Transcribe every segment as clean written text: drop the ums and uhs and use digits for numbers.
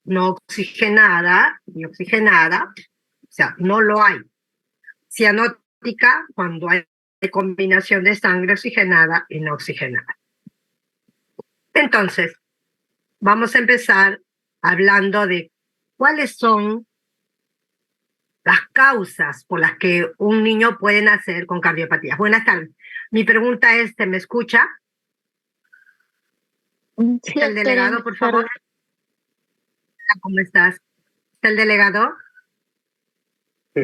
no oxigenada ni oxigenada, o sea, no lo hay. Cianótica cuando hay combinación de sangre oxigenada y no oxigenada. Entonces, vamos a empezar hablando de cuáles son las causas por las que un niño puede nacer con cardiopatías. Buenas tardes. Mi pregunta es, ¿se me escucha? Sí, ¿Está el doctora, delegado, buenas por favor? tardes. ¿Cómo estás? ¿Está el delegado?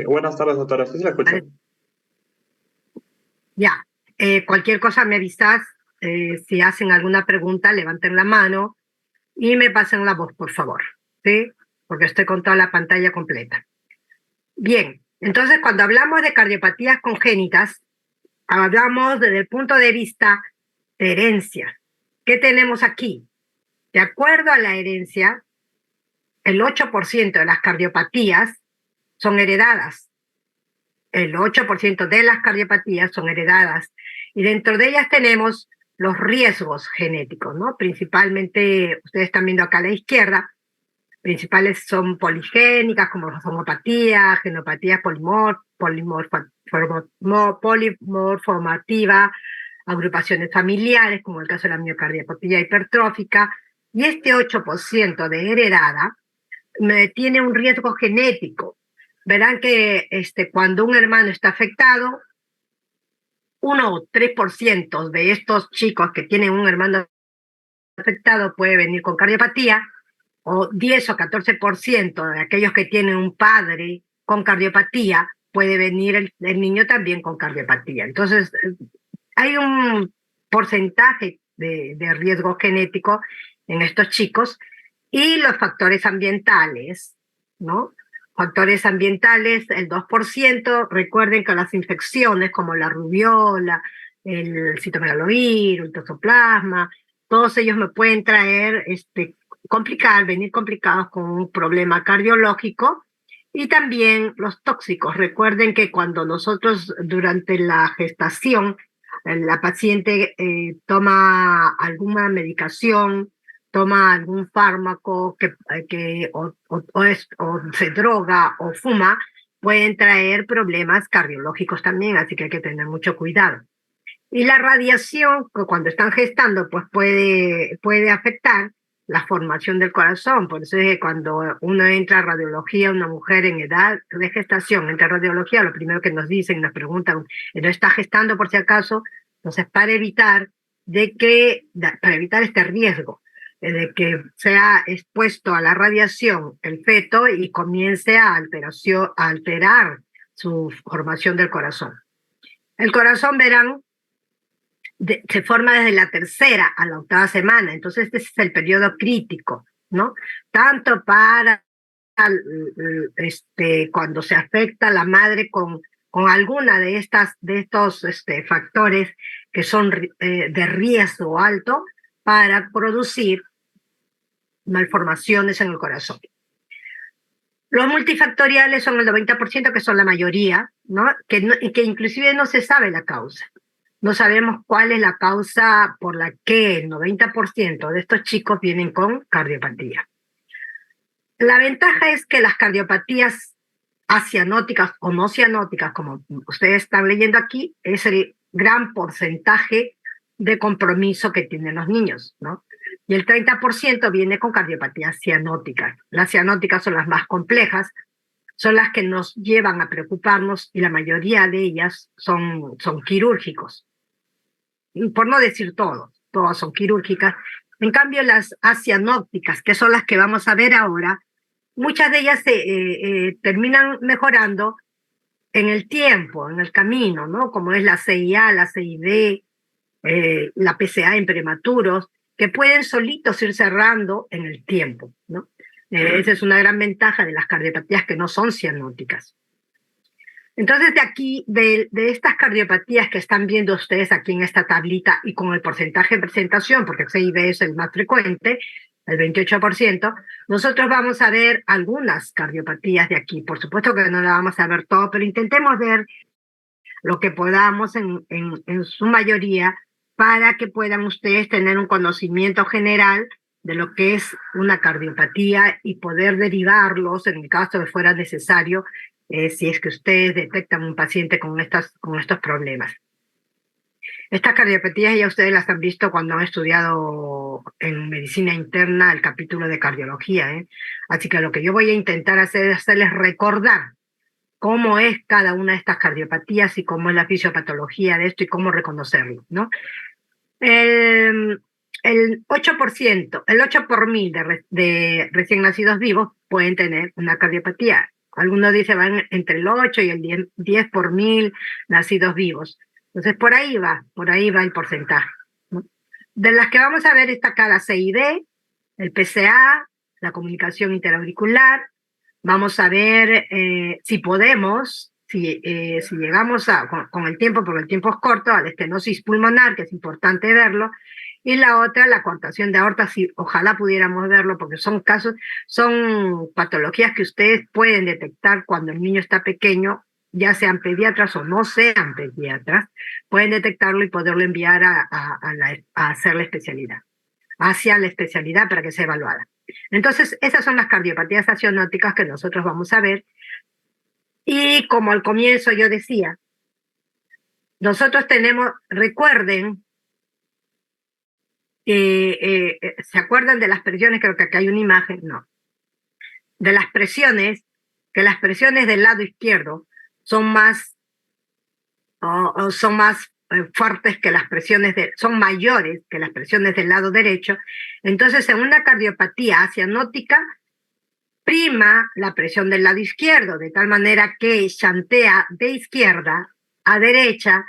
Buenas tardes, doctora. ¿Sí se la escucha? Ya. Cualquier cosa me avisas. Si hacen alguna pregunta, levanten la mano y me pasen la voz, por favor. ¿Sí? Porque estoy con toda la pantalla completa. Bien. Entonces, cuando hablamos de cardiopatías congénitas, hablamos desde el punto de vista de herencia. ¿Qué tenemos aquí? De acuerdo a la herencia, el 8% de las cardiopatías son heredadas. El 8% de las cardiopatías son heredadas. Y dentro de ellas tenemos los riesgos genéticos, ¿no? Principalmente, ustedes están viendo acá a la izquierda, principales son poligénicas, como la homopatías, genopatías polimorfomativa, agrupaciones familiares, como el caso de la miocardiopatía hipertrófica, y este 8% de heredada tiene un riesgo genético. Verán que cuando un hermano está afectado, 1 o 3% de estos chicos que tienen un hermano afectado puede venir con cardiopatía, o 10 o 14% de aquellos que tienen un padre con cardiopatía, puede venir el niño también con cardiopatía. Entonces, hay un porcentaje de riesgo genético en estos chicos y los factores ambientales, ¿no? Factores ambientales, el 2%, recuerden que las infecciones como la rubiola, el citomegalovirus, el toxoplasma, todos ellos me pueden traer, venir complicados con un problema cardiológico. Y también los tóxicos. Recuerden que cuando nosotros durante la gestación la paciente toma alguna medicación, toma algún fármaco o se droga o fuma, pueden traer problemas cardiológicos también, así que hay que tener mucho cuidado. Y la radiación, que cuando están gestando, pues puede afectar la formación del corazón. Por eso es que cuando uno entra a radiología, una mujer en edad de gestación entra a radiología, lo primero que nos dicen, nos preguntan, ¿no está gestando por si acaso? Entonces, para evitar este riesgo, de que sea expuesto a la radiación el feto y comience a alterar su formación del corazón. El corazón, verán, se forma desde la tercera a la octava semana, entonces este es el periodo crítico, ¿no? Tanto para cuando se afecta la madre con alguna de estos factores que son de riesgo alto para producir malformaciones en el corazón. Los multifactoriales son el 90%, que son la mayoría, ¿no? Que inclusive no se sabe la causa. No sabemos cuál es la causa por la que el 90% de estos chicos vienen con cardiopatía. La ventaja es que las cardiopatías acianóticas o no cianóticas, como ustedes están leyendo aquí, es el gran porcentaje de compromiso que tienen los niños, ¿no? Y el 30% viene con cardiopatías cianóticas. Las cianóticas son las más complejas, son las que nos llevan a preocuparnos y la mayoría de ellas son quirúrgicos. Por no decir todas son quirúrgicas. En cambio, las acianópticas, que son las que vamos a ver ahora, muchas de ellas terminan mejorando en el tiempo, en el camino, ¿no? Como es la CIA, la CID, la PCA en prematuros, que pueden solitos ir cerrando en el tiempo, ¿no? Esa es una gran ventaja de las cardiopatías que no son cianóticas. Entonces, de aquí, de estas cardiopatías que están viendo ustedes aquí en esta tablita y con el porcentaje de presentación, porque CIB es el más frecuente, el 28%, nosotros vamos a ver algunas cardiopatías de aquí. Por supuesto que no la vamos a ver todo, pero intentemos ver lo que podamos en su mayoría para que puedan ustedes tener un conocimiento general de lo que es una cardiopatía y poder derivarlos en el caso de fuera necesario, si es que ustedes detectan un paciente con estos problemas. Estas cardiopatías ya ustedes las han visto cuando han estudiado en medicina interna el capítulo de cardiología, ¿eh? Así que lo que yo voy a intentar hacer es hacerles recordar cómo es cada una de estas cardiopatías y cómo es la fisiopatología de esto y cómo reconocerlo, ¿no? El 8%, el 8 por mil de recién nacidos vivos pueden tener una cardiopatía. Algunos dicen van entre el 8 y el 10 por mil nacidos vivos. Entonces, por ahí va el porcentaje, ¿no? De las que vamos a ver está acá la CID, el PCA, la comunicación interauricular. Vamos a ver si podemos, si llegamos con el tiempo, porque el tiempo es corto, a la estenosis pulmonar, que es importante verlo, y la otra, la coartación de aorta, si ojalá pudiéramos verlo, porque son patologías que ustedes pueden detectar cuando el niño está pequeño, ya sean pediatras o no sean pediatras, pueden detectarlo y poderlo enviar a hacer la especialidad, hacia la especialidad para que sea evaluada. Entonces, esas son las cardiopatías acionóticas que nosotros vamos a ver. Y como al comienzo yo decía, nosotros recuerden, ¿se acuerdan de las presiones? Creo que acá hay una imagen, no. De las presiones, que las presiones del lado izquierdo son más, son más fuertes que las presiones, son mayores que las presiones del lado derecho. Entonces, en una cardiopatía acianótica, prima la presión del lado izquierdo, de tal manera que chantea de izquierda a derecha,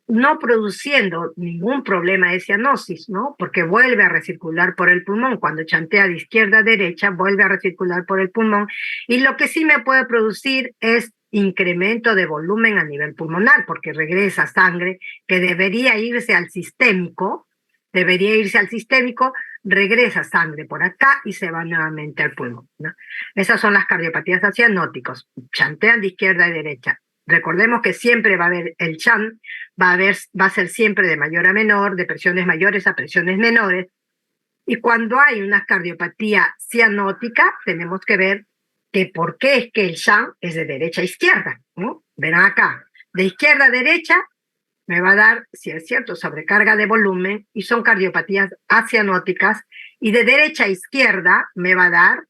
no produciendo ningún problema de cianosis, ¿no? Porque vuelve a recircular por el pulmón. Cuando chantea de izquierda a derecha, vuelve a recircular por el pulmón. Y lo que sí me puede producir es incremento de volumen a nivel pulmonar, porque regresa sangre que debería irse al sistémico, regresa sangre por acá y se va nuevamente al pulmón, ¿no? Esas son las cardiopatías acianóticas, chantean de izquierda a derecha. Recordemos que siempre va a haber el chant, va a ser siempre de mayor a menor, de presiones mayores a presiones menores, y cuando hay una cardiopatía cianótica, tenemos que ver que por qué es que el chant es de derecha a izquierda, ¿no? Verán acá, de izquierda a derecha me va a dar, si es cierto, sobrecarga de volumen, y son cardiopatías acianóticas, y de derecha a izquierda me va a dar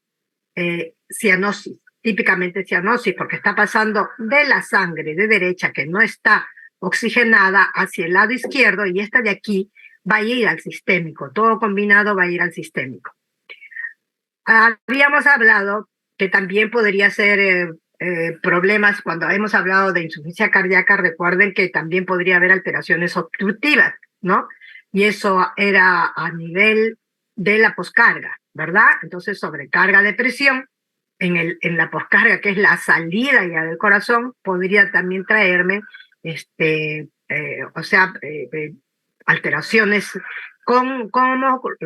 cianosis, típicamente cianosis, porque está pasando de la sangre de derecha que no está oxigenada hacia el lado izquierdo, y esta de aquí va a ir al sistémico, todo combinado va a ir al sistémico. Habíamos hablado que también podría ser problemas, cuando hemos hablado de insuficiencia cardíaca, recuerden que también podría haber alteraciones obstructivas, ¿no? Y eso era a nivel de la poscarga, ¿verdad? Entonces, sobrecarga de presión en la poscarga, que es la salida ya del corazón, podría también traerme, alteraciones como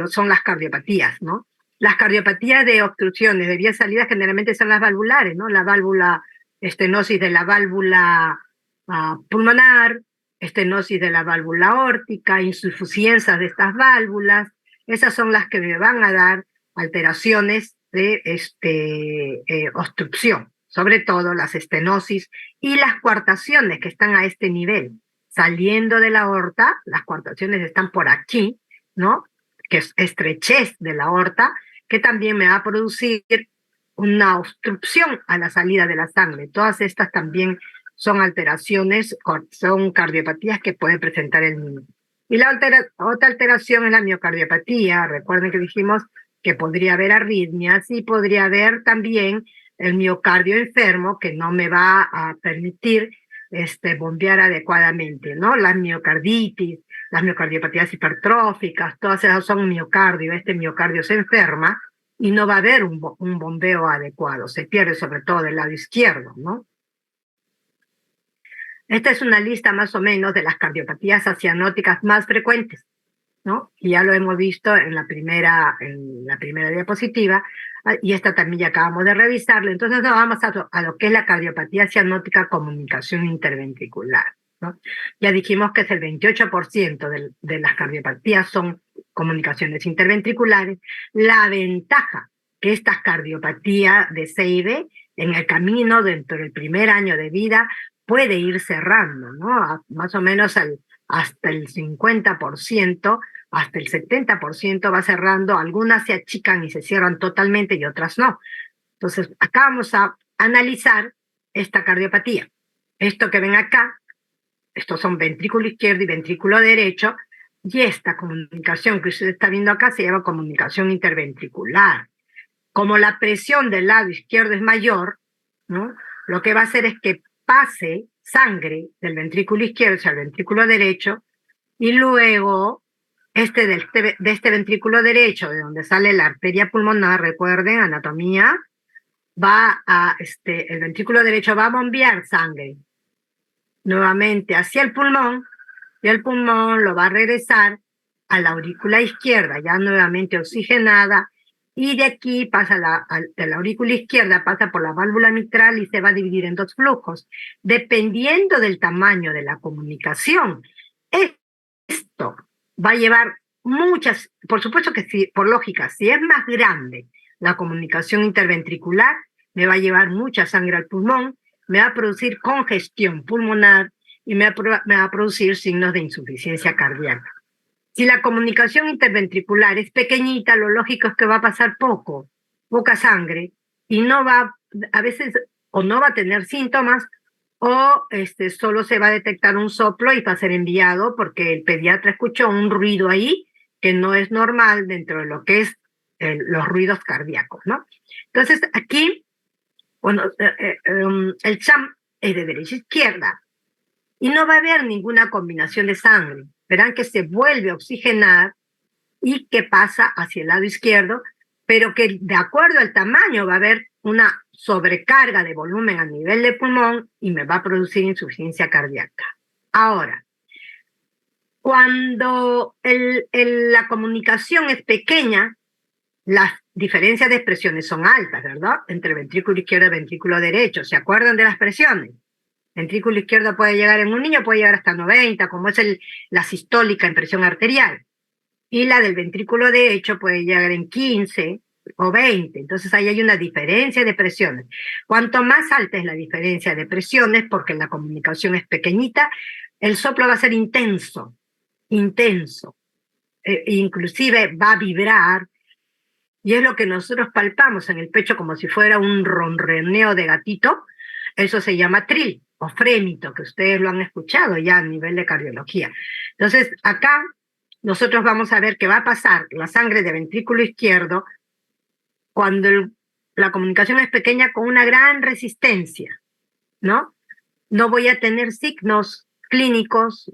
son las cardiopatías, ¿no? Las cardiopatías de obstrucciones de vías salidas generalmente son las valvulares, ¿no? La válvula, estenosis de la válvula pulmonar, estenosis de la válvula aórtica, insuficiencias de estas válvulas. Esas son las que me van a dar alteraciones de obstrucción, sobre todo las estenosis y las coartaciones que están a este nivel. Saliendo de la aorta, las coartaciones están por aquí, ¿no? Que es estrechez de la aorta, que también me va a producir una obstrucción a la salida de la sangre. Todas estas también son alteraciones, son cardiopatías que puede presentar el niño. Y la otra alteración es la miocardiopatía. Recuerden que dijimos que podría haber arritmias y podría haber también el miocardio enfermo, que no me va a permitir bombear adecuadamente, ¿no? La miocarditis, las miocardiopatías hipertróficas, todas esas son miocardio. Este miocardio se enferma y no va a haber un bombeo adecuado, se pierde sobre todo del lado izquierdo, ¿no? Esta es una lista más o menos de las cardiopatías acianóticas más frecuentes, ¿no? Y ya lo hemos visto en la primera diapositiva, y esta también ya acabamos de revisarla. Entonces nos vamos a lo que es la cardiopatía cianótica comunicación interventricular, ¿no? Ya dijimos que es el 28% de las cardiopatías son comunicaciones interventriculares. La ventaja que estas cardiopatías de CIB en el camino dentro del primer año de vida puede ir cerrando, ¿no? Más o menos hasta el 50%, hasta el 70% va cerrando, algunas se achican y se cierran totalmente y otras no. Entonces, acá vamos a analizar esta cardiopatía. Esto que ven acá, estos son ventrículo izquierdo y ventrículo derecho, y esta comunicación que usted está viendo acá se llama comunicación interventricular. Como la presión del lado izquierdo es mayor, ¿no? Lo que va a hacer es que pase sangre del ventrículo izquierdo hacia el ventrículo derecho, y luego de este ventrículo derecho, de donde sale la arteria pulmonar, recuerden, anatomía, el ventrículo derecho va a bombear sangre nuevamente hacia el pulmón, y el pulmón lo va a regresar a la aurícula izquierda, ya nuevamente oxigenada, y de aquí pasa de la aurícula izquierda, pasa por la válvula mitral y se va a dividir en dos flujos, dependiendo del tamaño de la comunicación. Esto va a llevar muchas, por supuesto que sí, por lógica, si es más grande la comunicación interventricular, me va a llevar mucha sangre al pulmón, me va a producir congestión pulmonar y me va a producir signos de insuficiencia cardíaca. Si la comunicación interventricular es pequeñita, lo lógico es que va a pasar poca sangre, y no va, a veces, o no va a tener síntomas, o solo se va a detectar un soplo y va a ser enviado porque el pediatra escuchó un ruido ahí que no es normal dentro de lo que es los ruidos cardíacos, ¿no? Entonces, aquí, bueno, el CHAM es de derecha a izquierda, y no va a haber ninguna combinación de sangre. Verán que se vuelve a oxigenar y que pasa hacia el lado izquierdo, pero que de acuerdo al tamaño va a haber una sobrecarga de volumen a nivel de pulmón y me va a producir insuficiencia cardíaca. Ahora, cuando la comunicación es pequeña, las diferencias de presiones son altas, ¿verdad? Entre ventrículo izquierdo y ventrículo derecho. ¿Se acuerdan de las presiones? Ventrículo izquierdo puede llegar en un niño, puede llegar hasta 90, como es la sistólica en presión arterial. Y la del ventrículo derecho puede llegar en 15 o 20. Entonces ahí hay una diferencia de presiones. Cuanto más alta es la diferencia de presiones, porque la comunicación es pequeñita, el soplo va a ser intenso, intenso. Inclusive va a vibrar, y es lo que nosotros palpamos en el pecho como si fuera un ronroneo de gatito. Eso se llama trill o frémito, que ustedes lo han escuchado ya a nivel de cardiología. Entonces, acá nosotros vamos a ver que va a pasar la sangre de ventrículo izquierdo cuando la comunicación es pequeña con una gran resistencia, ¿no? No voy a tener signos clínicos,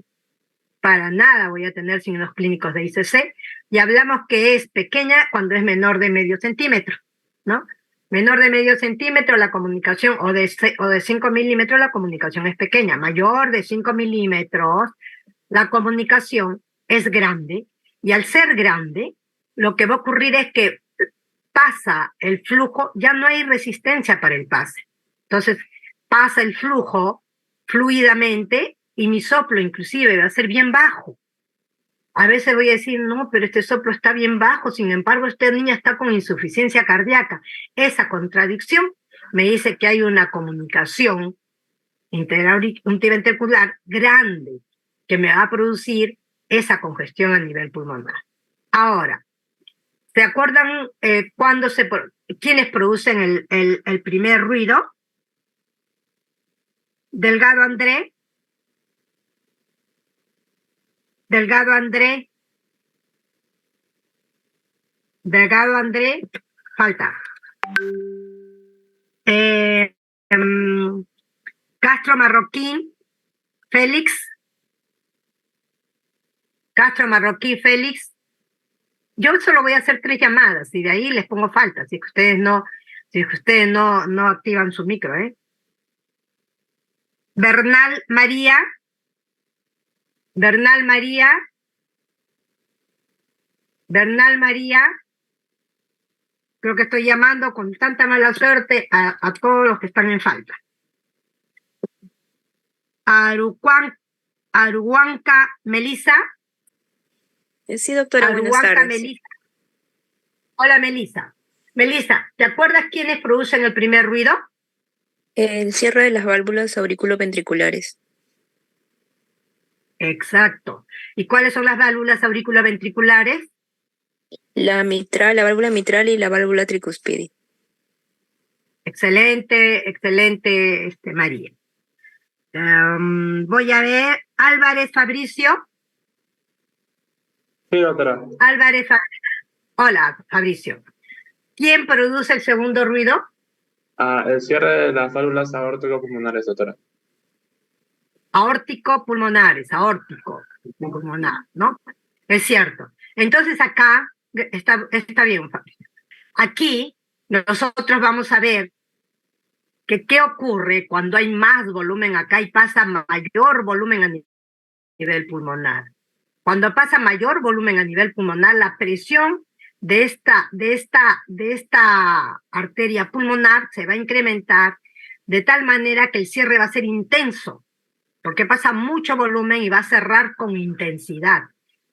para nada voy a tener signos clínicos de ICC, y hablamos que es pequeña cuando es menor de medio centímetro, ¿no? Menor de medio centímetro la comunicación, o de 5 milímetros la comunicación es pequeña. Mayor de 5 milímetros la comunicación es grande, y al ser grande, lo que va a ocurrir es que pasa el flujo, ya no hay resistencia para el pase. Entonces, pasa el flujo fluidamente y mi soplo inclusive va a ser bien bajo. A veces voy a decir, no, pero este soplo está bien bajo, sin embargo, esta niña está con insuficiencia cardíaca. Esa contradicción me dice que hay una comunicación interventricular grande que me va a producir esa congestión a nivel pulmonar. Ahora, ¿se acuerdan quiénes producen el primer ruido? Delgado André, Delgado André, Delgado André, falta. Castro Marroquín, Félix, Castro Marroquín, Félix. Yo solo voy a hacer 3 llamadas y de ahí les pongo falta, si ustedes no activan su micro, ¿eh? Bernal María, Bernal María, Bernal María, creo que estoy llamando con tanta mala suerte a todos los que están en falta. Arucuán Aruanca Melisa. Sí, doctora, buenas Aruanca tardes. Melisa. Hola, Melisa. Melisa, ¿te acuerdas quiénes producen el primer ruido? El cierre de las válvulas auriculoventriculares. Exacto. ¿Y cuáles son las válvulas auriculoventriculares? La mitral, la válvula mitral y la válvula tricuspide. Excelente, excelente, María. Voy a ver, Álvarez Fabricio. Sí, doctora. Álvarez Fabricio. Hola, Fabricio. ¿Quién produce el segundo ruido? El cierre de las válvulas aórtico-pulmonares, doctora. Aórtico pulmonares, aórtico pulmonar, ¿no? Es cierto. Entonces acá está bien, Fabricio. Aquí nosotros vamos a ver que qué ocurre cuando hay más volumen acá y pasa mayor volumen a nivel pulmonar. Cuando pasa mayor volumen a nivel pulmonar, la presión de esta arteria pulmonar se va a incrementar de tal manera que el cierre va a ser intenso, porque pasa mucho volumen y va a cerrar con intensidad.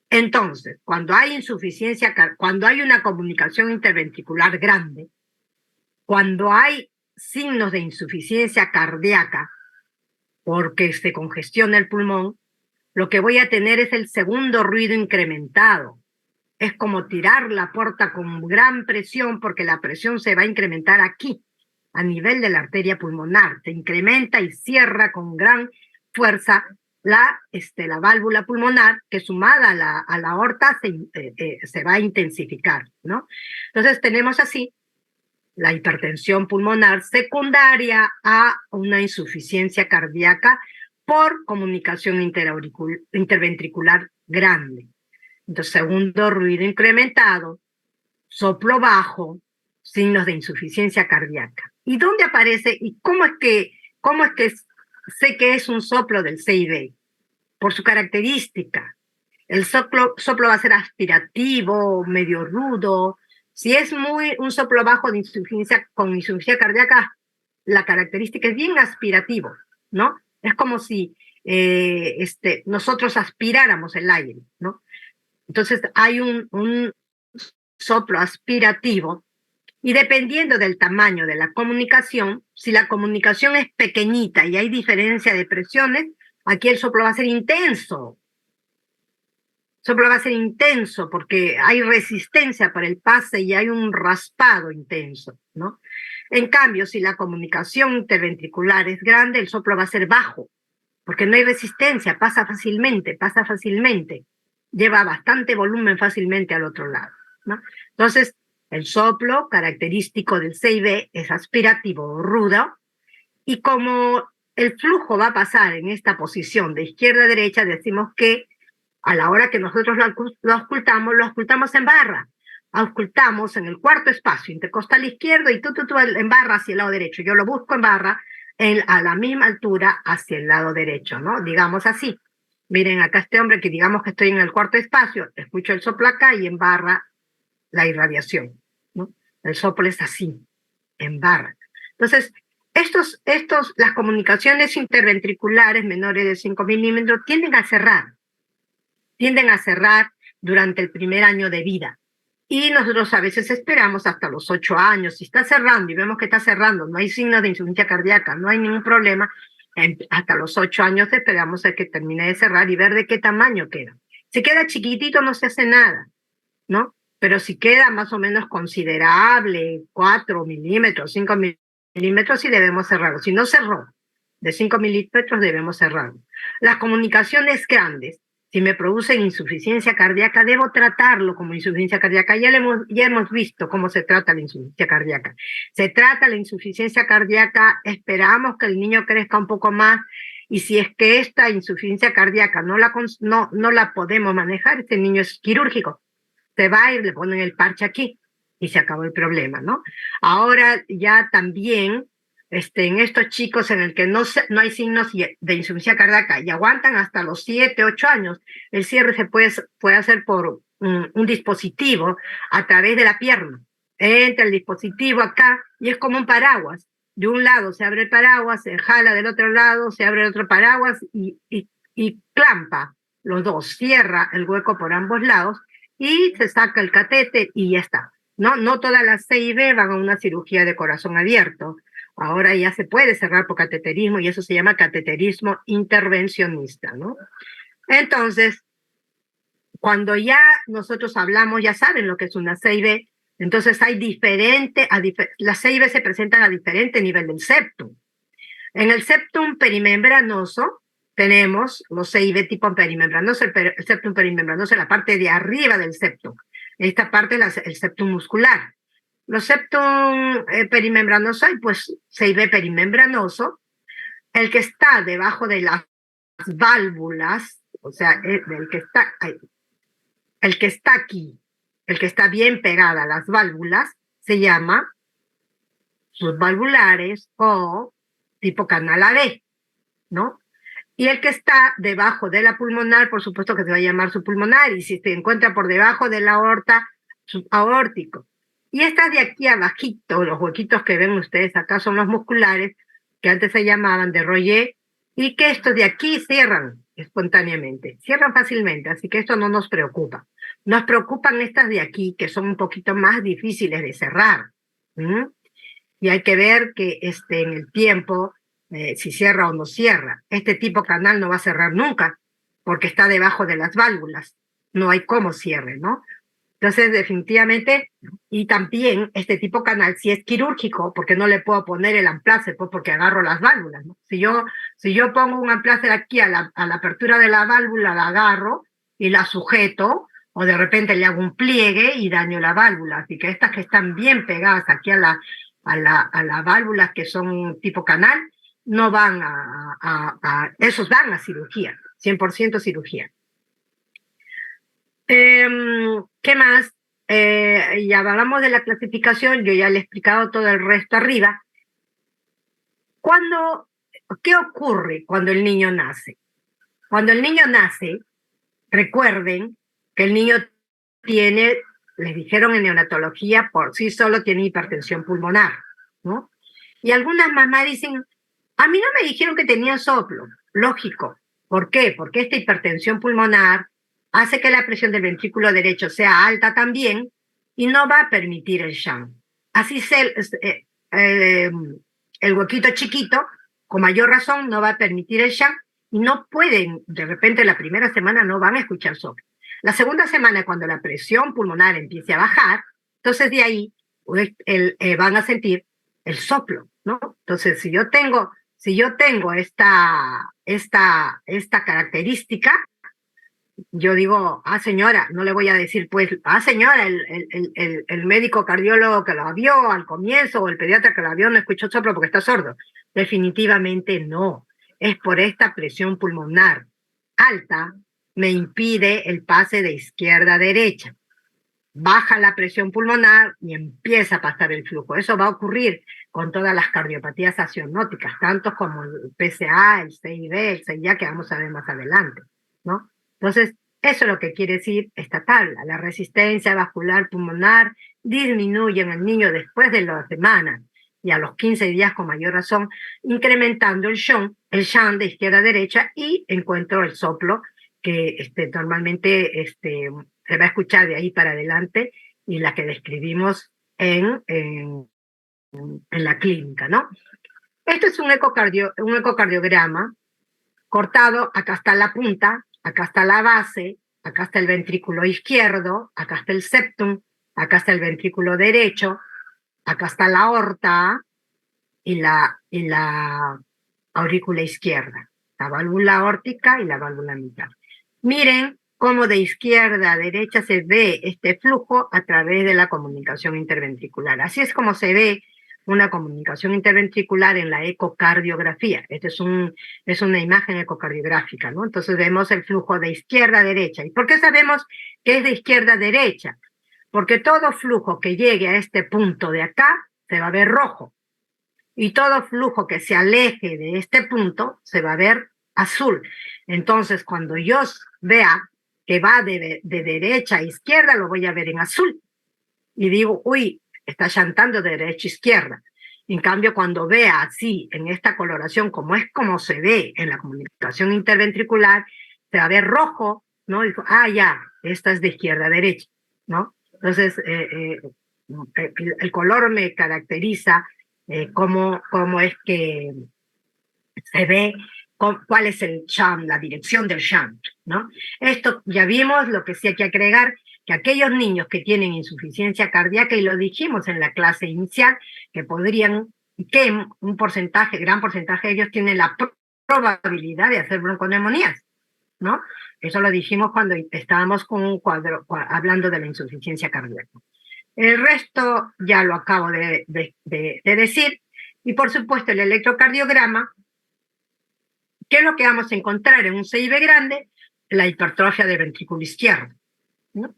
Entonces, cuando hay insuficiencia, cuando hay una comunicación interventricular grande, cuando hay signos de insuficiencia cardíaca, porque se congestiona el pulmón, lo que voy a tener es el segundo ruido incrementado. Es como tirar la puerta con gran presión porque la presión se va a incrementar aquí, a nivel de la arteria pulmonar. Se incrementa y cierra con gran fuerza la válvula pulmonar, que sumada a la aorta se va a intensificar, ¿no? Entonces tenemos así la hipertensión pulmonar secundaria a una insuficiencia cardíaca por comunicación interventricular grande. Entonces, segundo ruido incrementado, soplo bajo, signos de insuficiencia cardíaca. ¿Y dónde aparece y cómo es que sé que es un soplo del CID? Por su característica. El soplo va a ser aspirativo, medio rudo. Si es un soplo bajo de con insuficiencia cardíaca, la característica es bien aspirativo, ¿no? Es como si nosotros aspiráramos el aire, ¿no? Entonces hay un soplo aspirativo y dependiendo del tamaño de la comunicación, si la comunicación es pequeñita y hay diferencia de presiones, aquí el soplo va a ser intenso. Soplo va a ser intenso porque hay resistencia para el pase y hay un raspado intenso, ¿no? En cambio, si la comunicación interventricular es grande, el soplo va a ser bajo, porque no hay resistencia, pasa fácilmente, lleva bastante volumen fácilmente al otro lado, ¿no? Entonces, el soplo característico del CIB es aspirativo o rudo, y como el flujo va a pasar en esta posición de izquierda a derecha, decimos que a la hora que nosotros lo ocultamos en barra. Ocultamos en el cuarto espacio intercostal izquierdo y tú en barra hacia el lado derecho. Yo lo busco en barra a la misma altura hacia el lado derecho, ¿no? Digamos así. Miren, acá este hombre que digamos que estoy en el cuarto espacio, escucho el soplo acá y en barra la irradiación, ¿no? El soplo es así, en barra. Entonces, las comunicaciones interventriculares menores de 5 milímetros tienden a cerrar durante el primer año de vida. Y nosotros a veces esperamos hasta los 8 años. Si está cerrando y vemos que está cerrando, no hay signos de insuficiencia cardíaca, no hay ningún problema, hasta los 8 años esperamos a que termine de cerrar y ver de qué tamaño queda. Si queda chiquitito no se hace nada, ¿no? Pero si queda más o menos considerable, 4 milímetros, 5 milímetros, sí debemos cerrarlo. Si no cerró de 5 milímetros, debemos cerrarlo. Las comunicaciones grandes, si me producen insuficiencia cardíaca, debo tratarlo como insuficiencia cardíaca. Ya hemos visto cómo se trata la insuficiencia cardíaca. Se trata la insuficiencia cardíaca, esperamos que el niño crezca un poco más, y si es que esta insuficiencia cardíaca no la podemos manejar, este niño es quirúrgico. Se va y le ponen el parche aquí y se acabó el problema, ¿no? Ahora ya también en estos chicos en el que no hay signos de insuficiencia cardíaca y aguantan hasta los 7, 8 años, el cierre se puede hacer por un dispositivo a través de la pierna. Entra el dispositivo acá y es como un paraguas. De un lado se abre el paraguas, se jala del otro lado, se abre el otro paraguas y y clampa los dos, cierra el hueco por ambos lados y se saca el catéter y ya está. No todas las CIB van a una cirugía de corazón abierto. Ahora ya se puede cerrar por cateterismo y eso se llama cateterismo intervencionista, ¿no? Entonces, cuando ya nosotros hablamos, ya saben lo que es una CIB, entonces hay las CIB se presentan a diferente nivel del septum. En el septum perimembranoso tenemos los CIB tipo perimembranoso, el septum perimembranoso es la parte de arriba del septum. Esta parte es el septum muscular. Los septum perimembranoso hay pues CIB perimembranoso, el que está debajo de las válvulas, o sea, el que está aquí, el que está bien pegada a las válvulas, se llama subvalvulares o tipo canal AB, ¿no? Y el que está debajo de la pulmonar, por supuesto que se va a llamar subpulmonar, y si se encuentra por debajo de la aorta, subaórtico. Y estas de aquí abajito, los huequitos que ven ustedes acá son los musculares, que antes se llamaban de Royer, y que estos de aquí cierran espontáneamente, cierran fácilmente, así que esto no nos preocupa. Nos preocupan estas de aquí, que son un poquito más difíciles de cerrar. Y hay que ver que en el tiempo, si cierra o no cierra. Este tipo canal no va a cerrar nunca, porque está debajo de las válvulas. No hay cómo cierre, ¿no? Entonces, definitivamente, y también este tipo canal, si es quirúrgico, porque no le puedo poner el amplace, pues porque agarro las válvulas, ¿no? Si yo pongo un amplace aquí a la apertura de la válvula, la agarro y la sujeto, o de repente le hago un pliegue y daño la válvula. Así que estas que están bien pegadas aquí a las válvulas que son tipo canal, no van esos van a cirugía, 100% cirugía. ¿Qué más? Ya hablamos de la clasificación, yo ya le he explicado todo el resto arriba. ¿Qué ocurre cuando el niño nace? Cuando el niño nace, recuerden que el niño les dijeron en neonatología, por sí solo tiene hipertensión pulmonar, ¿no? Y algunas mamás dicen, a mí no me dijeron que tenía soplo. Lógico. ¿Por qué? Porque esta hipertensión pulmonar hace que la presión del ventrículo derecho sea alta también y no va a permitir el shunt. Así el huequito chiquito, con mayor razón, no va a permitir el shunt y no pueden, de repente la primera semana no van a escuchar soplo. La segunda semana, cuando la presión pulmonar empiece a bajar, entonces de ahí van a sentir el soplo, ¿no? Entonces, si yo tengo esta característica, yo digo, señora, no le voy a decir, pues, señora, el médico cardiólogo que la vio al comienzo o el pediatra que la vio no escuchó soplo porque está sordo. Definitivamente no. Es por esta presión pulmonar alta me impide el pase de izquierda a derecha. Baja la presión pulmonar y empieza a pasar el flujo. Eso va a ocurrir con todas las cardiopatías acionóticas, tanto como el PCA, el CIB, el CIA, que vamos a ver más adelante, ¿no? Entonces, eso es lo que quiere decir esta tabla. La resistencia vascular pulmonar disminuye en el niño después de las semanas y a los 15 días con mayor razón, incrementando el shunt de izquierda a derecha y encuentro el soplo que normalmente se va a escuchar de ahí para adelante y la que describimos en la clínica, ¿no? Este es un ecocardiograma cortado, acá está la punta, acá está la base, acá está el ventrículo izquierdo, acá está el septum, acá está el ventrículo derecho, acá está la aorta y la aurícula izquierda, la válvula aórtica y la válvula mitral. Miren cómo de izquierda a derecha se ve este flujo a través de la comunicación interventricular. Así es como se ve una comunicación interventricular en la ecocardiografía. Esta es una imagen ecocardiográfica, ¿no? Entonces vemos el flujo de izquierda a derecha. ¿Y por qué sabemos que es de izquierda a derecha? Porque todo flujo que llegue a este punto de acá se va a ver rojo. Y todo flujo que se aleje de este punto se va a ver azul. Entonces, cuando yo vea que va de derecha a izquierda, lo voy a ver en azul. Y digo, uy, está llantando de derecha a izquierda. En cambio, cuando vea así, en esta coloración, como es como se ve en la comunicación interventricular, se va a ver rojo, ¿no? Dijo, ya, esta es de izquierda a derecha, ¿no? Entonces, el color me caracteriza cómo es que se ve cuál es el shunt, la dirección del shunt, ¿no? Esto ya vimos, lo que sí hay que agregar, que aquellos niños que tienen insuficiencia cardíaca, y lo dijimos en la clase inicial, que un porcentaje, gran porcentaje de ellos tienen la probabilidad de hacer bronconeumonías, ¿no? Eso lo dijimos cuando estábamos con un cuadro hablando de la insuficiencia cardíaca. El resto ya lo acabo de decir, y por supuesto el electrocardiograma. ¿Qué es lo que vamos a encontrar en un CIB grande? La hipertrofia del ventrículo izquierdo, ¿no?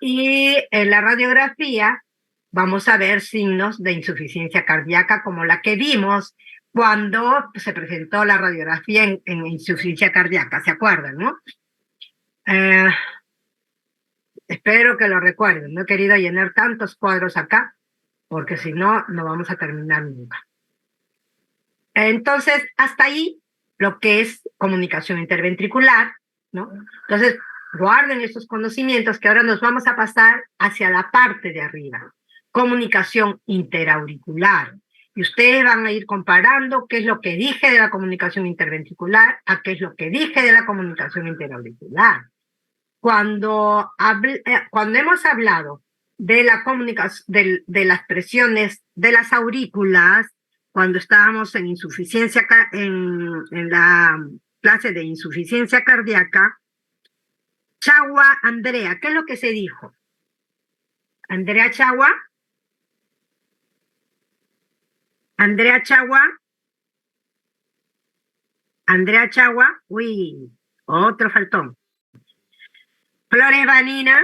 Y en la radiografía vamos a ver signos de insuficiencia cardíaca como la que vimos cuando se presentó la radiografía en insuficiencia cardíaca, ¿se acuerdan, no? Espero que lo recuerden. No he querido llenar tantos cuadros acá, porque si no, no vamos a terminar nunca. Entonces, hasta ahí lo que es comunicación interventricular, ¿no? Entonces, guarden esos conocimientos que ahora nos vamos a pasar hacia la parte de arriba. Comunicación interauricular. Y ustedes van a ir comparando qué es lo que dije de la comunicación interventricular a qué es lo que dije de la comunicación interauricular. Cuando hemos hablado de la comunicación, de las presiones de las aurículas, cuando estábamos en insuficiencia, en la clase de insuficiencia cardíaca, Chagua Andrea, ¿qué es lo que se dijo? Andrea Chagua, uy, otro faltón. Flores Vanina.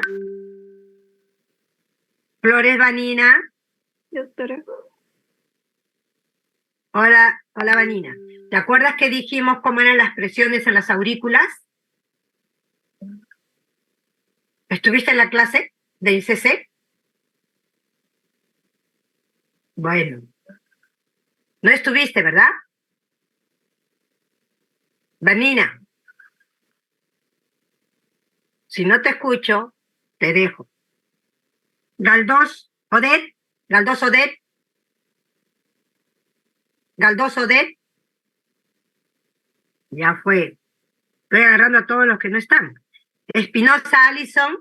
Doctora. Hola, Vanina. ¿Te acuerdas que dijimos cómo eran las presiones en las aurículas? ¿Estuviste en la clase de ICC? Bueno. No estuviste, ¿verdad? Vanina. Si no te escucho, te dejo. Galdós Odette. Ya fue. Estoy agarrando a todos los que no están. Espinosa Allison.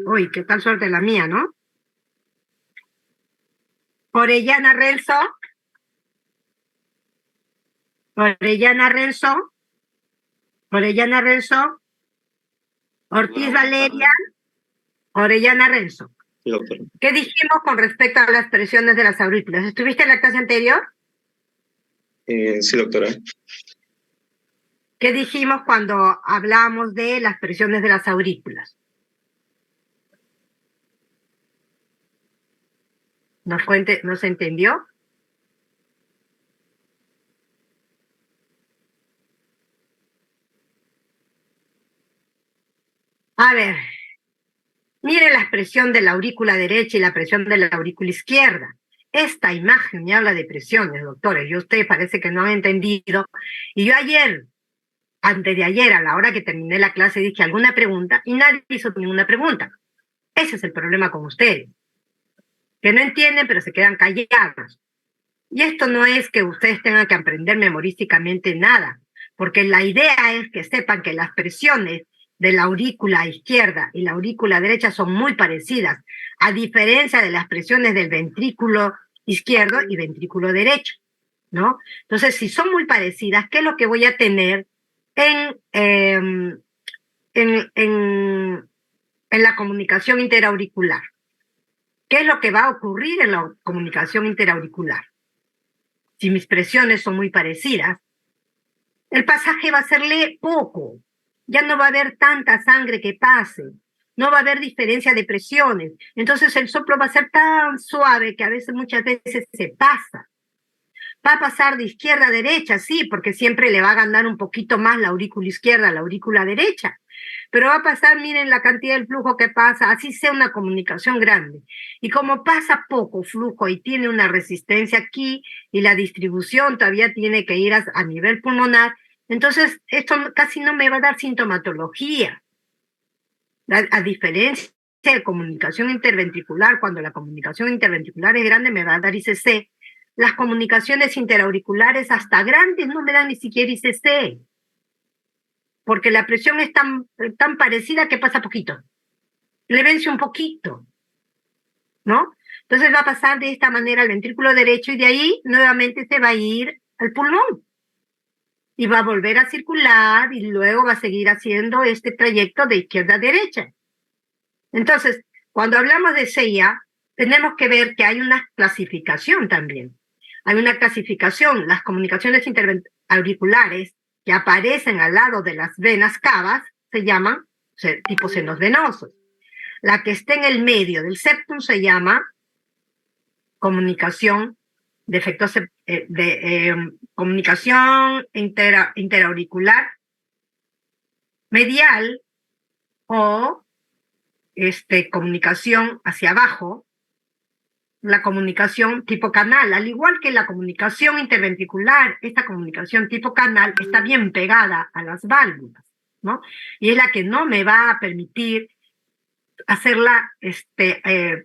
Uy, qué tal suerte la mía, ¿no? Orellana Renzo. Ortiz Valeria. Orellana Renzo. Sí, doctor. ¿Qué dijimos con respecto a las presiones de las aurículas? ¿Estuviste en la clase anterior? Sí, doctora. ¿Qué dijimos cuando hablamos de las presiones de las aurículas? ¿No se entendió? A ver, mire la presión de la aurícula derecha y la presión de la aurícula izquierda. Esta imagen me habla de presiones, doctores, y ustedes parece que no han entendido. Y yo antes de ayer, a la hora que terminé la clase, dije alguna pregunta y nadie hizo ninguna pregunta. Ese es el problema con ustedes, que no entienden pero se quedan callados. Y esto no es que ustedes tengan que aprender memorísticamente nada, porque la idea es que sepan que las presiones de la aurícula izquierda y la aurícula derecha son muy parecidas, a diferencia de las presiones del ventrículo izquierdo y ventrículo derecho, ¿no? Entonces, si son muy parecidas, ¿qué es lo que voy a tener en la comunicación interauricular? ¿Qué es lo que va a ocurrir en la comunicación interauricular? Si mis presiones son muy parecidas, el pasaje va a serle poco. Ya no va a haber tanta sangre que pase. No va a haber diferencia de presiones. Entonces el soplo va a ser tan suave que muchas veces se pasa. Va a pasar de izquierda a derecha, sí, porque siempre le va a ganar un poquito más la aurícula izquierda a la aurícula derecha. Pero va a pasar, miren la cantidad del flujo que pasa, así sea una comunicación grande. Y como pasa poco flujo y tiene una resistencia aquí y la distribución todavía tiene que ir a nivel pulmonar, entonces esto casi no me va a dar sintomatología. A diferencia de comunicación interventricular, cuando la comunicación interventricular es grande me va a dar ICC. Las comunicaciones interauriculares hasta grandes no me dan ni siquiera ICC, porque la presión es tan parecida que pasa poquito, le vence un poquito, ¿no? Entonces va a pasar de esta manera al ventrículo derecho y de ahí nuevamente se va a ir al pulmón y va a volver a circular y luego va a seguir haciendo este trayecto de izquierda a derecha. Entonces, cuando hablamos de CIA, tenemos que ver que hay una clasificación también. Hay una clasificación, las comunicaciones interauriculares que aparecen al lado de las venas cavas se llaman tipo senos venosos. La que está en el medio del septum se llama comunicación de efectos comunicación interauricular medial o comunicación hacia abajo, la comunicación tipo canal, al igual que la comunicación interventricular, esta comunicación tipo canal está bien pegada a las válvulas, ¿no? Y es la que no me va a permitir hacerla,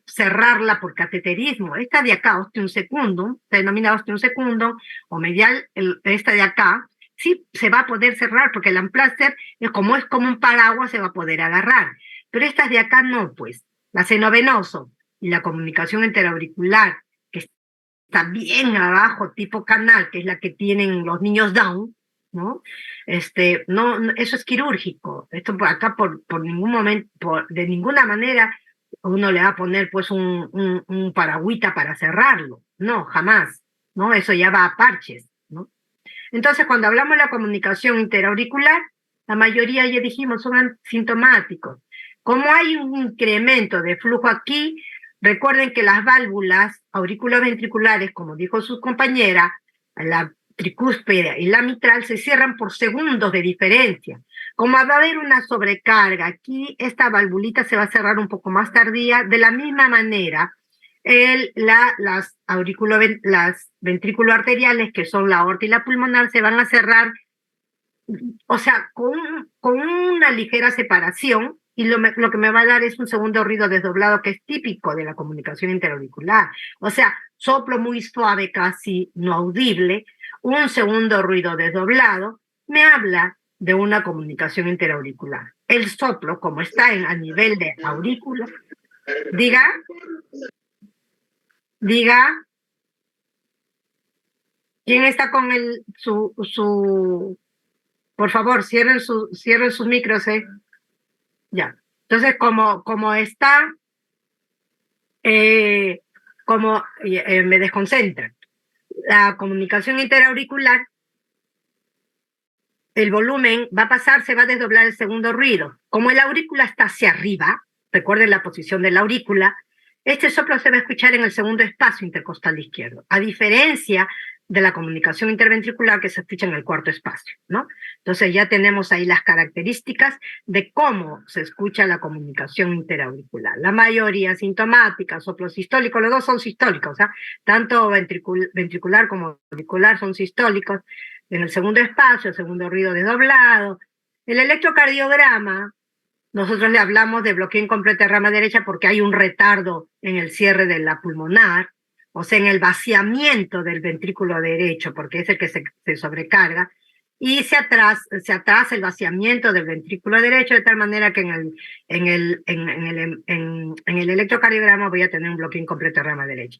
cerrarla por cateterismo. Esta de acá, ostium secundum, se denomina ostium secundum, o medial, esta de acá, sí se va a poder cerrar, porque el amplaster, es como un paraguas, se va a poder agarrar. Pero estas de acá no, pues. La senovenoso y la comunicación interauricular, que está bien abajo, tipo canal, que es la que tienen los niños Down, ¿no? No, eso es quirúrgico. Esto por acá, por ningún momento, de ninguna manera, uno le va a poner pues un paragüita para cerrarlo. No, jamás, ¿no? Eso ya va a parches, ¿no? Entonces, cuando hablamos de la comunicación interauricular, la mayoría, ya dijimos, son asintomáticos. Como hay un incremento de flujo aquí, recuerden que las válvulas auriculoventriculares, como dijo su compañera, la tricúspide y la mitral se cierran por segundos de diferencia. Como va a haber una sobrecarga, aquí esta valvulita se va a cerrar un poco más tardía, de la misma manera, las ventrículo-arteriales, que son la aorta y la pulmonar, se van a cerrar, o sea, con una ligera separación, y lo que me va a dar es un segundo ruido desdoblado que es típico de la comunicación interauricular. O sea, soplo muy suave, casi no audible, un segundo ruido desdoblado, me habla de una comunicación interauricular. El soplo, como está a nivel de aurícula, diga, ¿quién está con por favor, cierren sus micros, Ya. Entonces, como está, me desconcentra. La comunicación interauricular, el volumen va a pasar, se va a desdoblar el segundo ruido. Como el aurícula está hacia arriba, recuerden la posición de la aurícula, este soplo se va a escuchar en el segundo espacio intercostal izquierdo, a diferencia de la comunicación interventricular que se escucha en el cuarto espacio, ¿no? Entonces ya tenemos ahí las características de cómo se escucha la comunicación interauricular. La mayoría sintomática, soplo sistólico, los dos son sistólicos, ¿ah? Tanto ventricular como auricular son sistólicos. En el segundo espacio, el segundo ruido desdoblado. El electrocardiograma, nosotros le hablamos de bloqueo incompleto de rama derecha porque hay un retardo en el cierre de la pulmonar, o sea, en el vaciamiento del ventrículo derecho, porque es el que se sobrecarga, y se atrasa el vaciamiento del ventrículo derecho de tal manera que en el electrocardiograma voy a tener un bloqueo incompleto de rama derecha.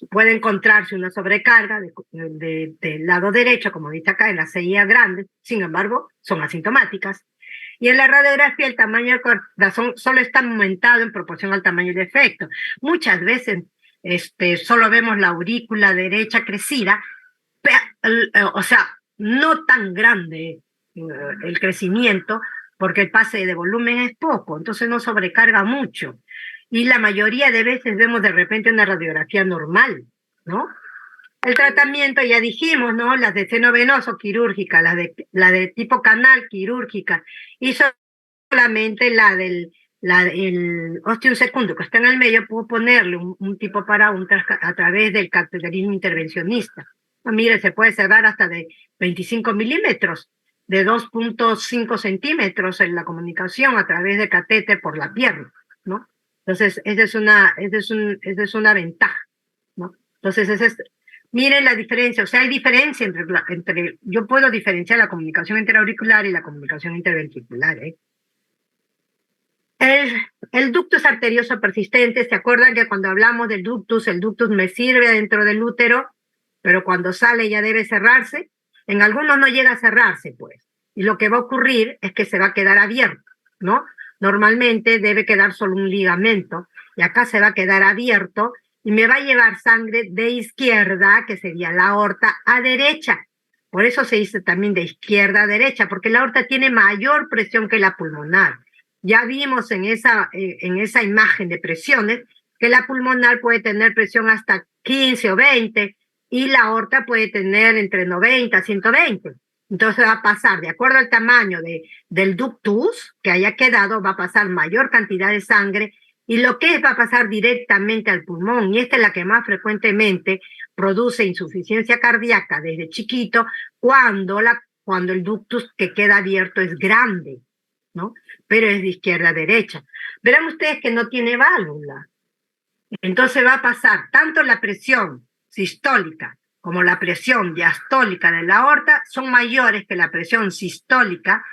Puede encontrarse una sobrecarga del lado derecho, como dice acá, en la CIA grande, sin embargo, son asintomáticas. Y en la radiografía el tamaño del corazón solo está aumentado en proporción al tamaño del efecto. Muchas veces solo vemos la aurícula derecha crecida, o sea, no tan grande el crecimiento, porque el pase de volumen es poco, entonces no sobrecarga mucho. Y la mayoría de veces vemos de repente una radiografía normal, ¿no? El tratamiento, ya dijimos, ¿no? Las de seno venoso, quirúrgica, la de tipo canal, quirúrgica, y solamente la del ostium secundum que está en el medio, puedo ponerle un tipo para un a través del cateterismo intervencionista. Mire, se puede cerrar hasta de 25 milímetros, de 2.5 centímetros en la comunicación a través de catéter por la pierna, ¿no? Entonces, esa es una ventaja, ¿no? Entonces, miren la diferencia, o sea, hay diferencia entre, yo puedo diferenciar la comunicación interauricular y la comunicación interventricular, ¿eh? El ductus arterioso persistente, ¿se acuerdan que cuando hablamos del ductus, el ductus me sirve dentro del útero, pero cuando sale ya debe cerrarse? En algunos no llega a cerrarse, pues. Y lo que va a ocurrir es que se va a quedar abierto, ¿no? Normalmente debe quedar solo un ligamento, y acá se va a quedar abierto, y me va a llevar sangre de izquierda, que sería la aorta, a derecha. Por eso se dice también de izquierda a derecha, porque la aorta tiene mayor presión que la pulmonar. Ya vimos en esa imagen de presiones que la pulmonar puede tener presión hasta 15 o 20 y la aorta puede tener entre 90 a 120. Entonces va a pasar, de acuerdo al tamaño del ductus que haya quedado, va a pasar mayor cantidad de sangre y lo que va a pasar directamente al pulmón. Y esta es la que más frecuentemente produce insuficiencia cardíaca desde chiquito cuando el ductus que queda abierto es grande, ¿no? Pero es de izquierda a derecha. Verán ustedes que no tiene válvula. Entonces va a pasar tanto la presión sistólica como la presión diastólica de la aorta son mayores que la presión sistólica